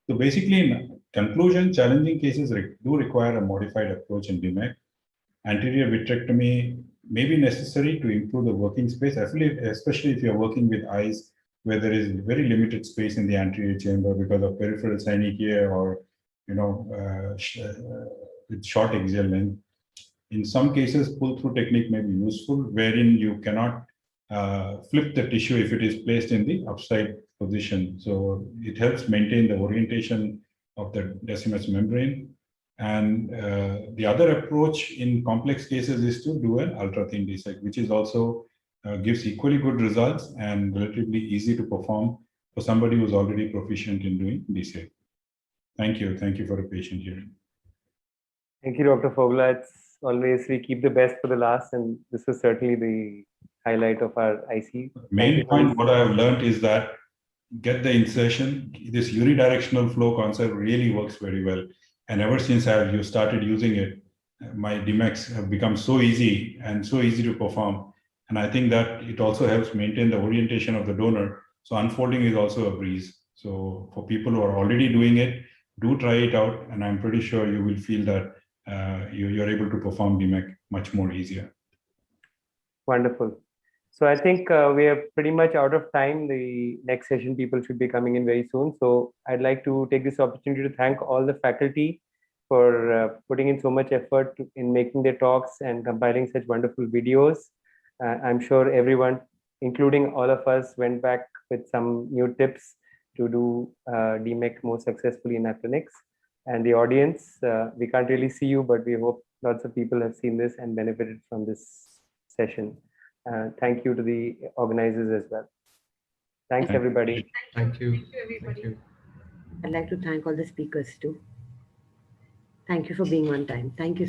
So basically, in conclusion, challenging cases do require a modified approach in DMEC. Anterior vitrectomy may be necessary to improve the working space, especially if you're working with eyes where there is very limited space in the anterior chamber because of peripheral synechia or, with short axial length. In some cases, pull-through technique may be useful, wherein you cannot flip the tissue if it is placed in the upside position. So it helps maintain the orientation of the Decimex membrane. And the other approach in complex cases is to do an ultra-thin DSEK, which is also gives equally good results and relatively easy to perform for somebody who's already proficient in doing DSEK. Thank you. Thank you for a patient hearing. Thank you, Dr. Fogla. It's always, we keep the best for the last, and this is certainly the highlight of our IC. Main point, what I have learned is that get the insertion. This unidirectional flow concept really works very well. And ever since you started using it, my DMEX have become so easy and so easy to perform. And I think that it also helps maintain the orientation of the donor. So unfolding is also a breeze. So for people who are already doing it, do try it out. And I'm pretty sure you will feel that you're able to perform DMEC much more easier. Wonderful. So I think we are pretty much out of time. The next session people should be coming in very soon. So I'd like to take this opportunity to thank all the faculty for putting in so much effort in making their talks and compiling such wonderful videos. I'm sure everyone, including all of us, went back with some new tips to do DMEC more successfully in our clinics. And the audience, we can't really see you, but we hope lots of people have seen this and benefited from this session. Thank you to the organizers as well. Thanks, everybody. Thank you. Thank you, everybody. Thank you. I'd like to thank all the speakers too. Thank you for being on time. Thank you.